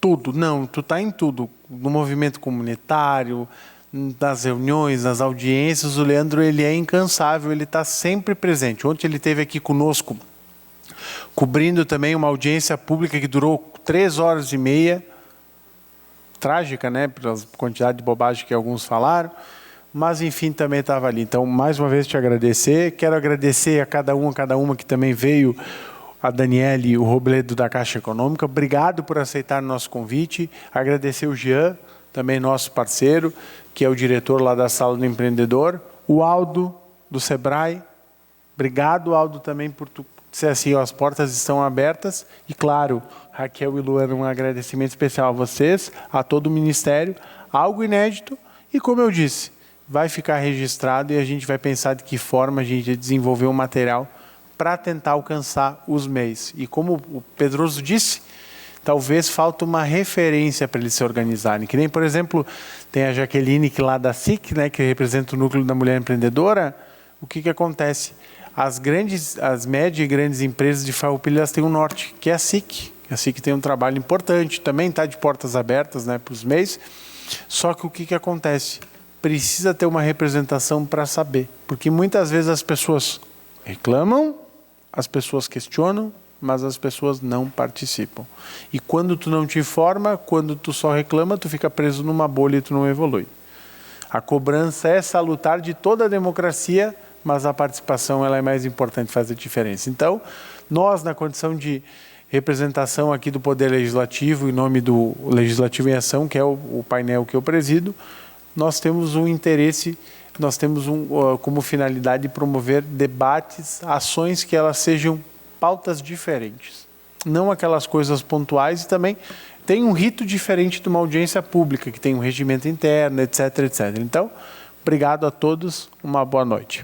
tudo. Não, tu está em tudo. No movimento comunitário, nas reuniões, nas audiências, o Leandro ele é incansável, ele está sempre presente. Ontem ele esteve aqui conosco, cobrindo também uma audiência pública que durou 3 horas e meia, trágica, né, pela quantidade de bobagem que alguns falaram, mas enfim, também estava ali. Então, mais uma vez te agradecer, quero agradecer a cada uma que também veio, a Daniele, o Robledo da Caixa Econômica, obrigado por aceitar o nosso convite, agradecer o Jean, também nosso parceiro, que é o diretor lá da Sala do Empreendedor, o Aldo, do Sebrae, obrigado, Aldo, também por tu dizer assim, ó, as portas estão abertas, e claro, Raquel e Luana, um agradecimento especial a vocês, a todo o Ministério, algo inédito, e como eu disse, vai ficar registrado e a gente vai pensar de que forma a gente desenvolver um material para tentar alcançar os MEIs. E como o Pedroso disse, talvez falta uma referência para eles se organizarem. Que nem, por exemplo, tem a Jaqueline, que lá da SIC, né, que representa o núcleo da mulher empreendedora. O que acontece? As médias e grandes empresas de Farroupilha, elas têm um norte, que é a SIC. A SIC tem um trabalho importante, também está de portas abertas, né, para os MEIs. Só que o que acontece? Precisa ter uma representação para saber. Porque muitas vezes as pessoas reclamam, as pessoas questionam, mas as pessoas não participam. E quando tu não te informa, quando tu só reclama, tu fica preso numa bolha e tu não evolui. A cobrança é salutar de toda a democracia, mas a participação ela é mais importante, faz a diferença. Então, nós, na condição de representação aqui do Poder Legislativo, em nome do Legislativo em Ação, que é o painel que eu presido, nós temos um interesse, nós temos como finalidade promover debates, ações que elas sejam pautas diferentes, não aquelas coisas pontuais, e também tem um rito diferente de uma audiência pública, que tem um regimento interno, etc, etc. Então, obrigado a todos, uma boa noite.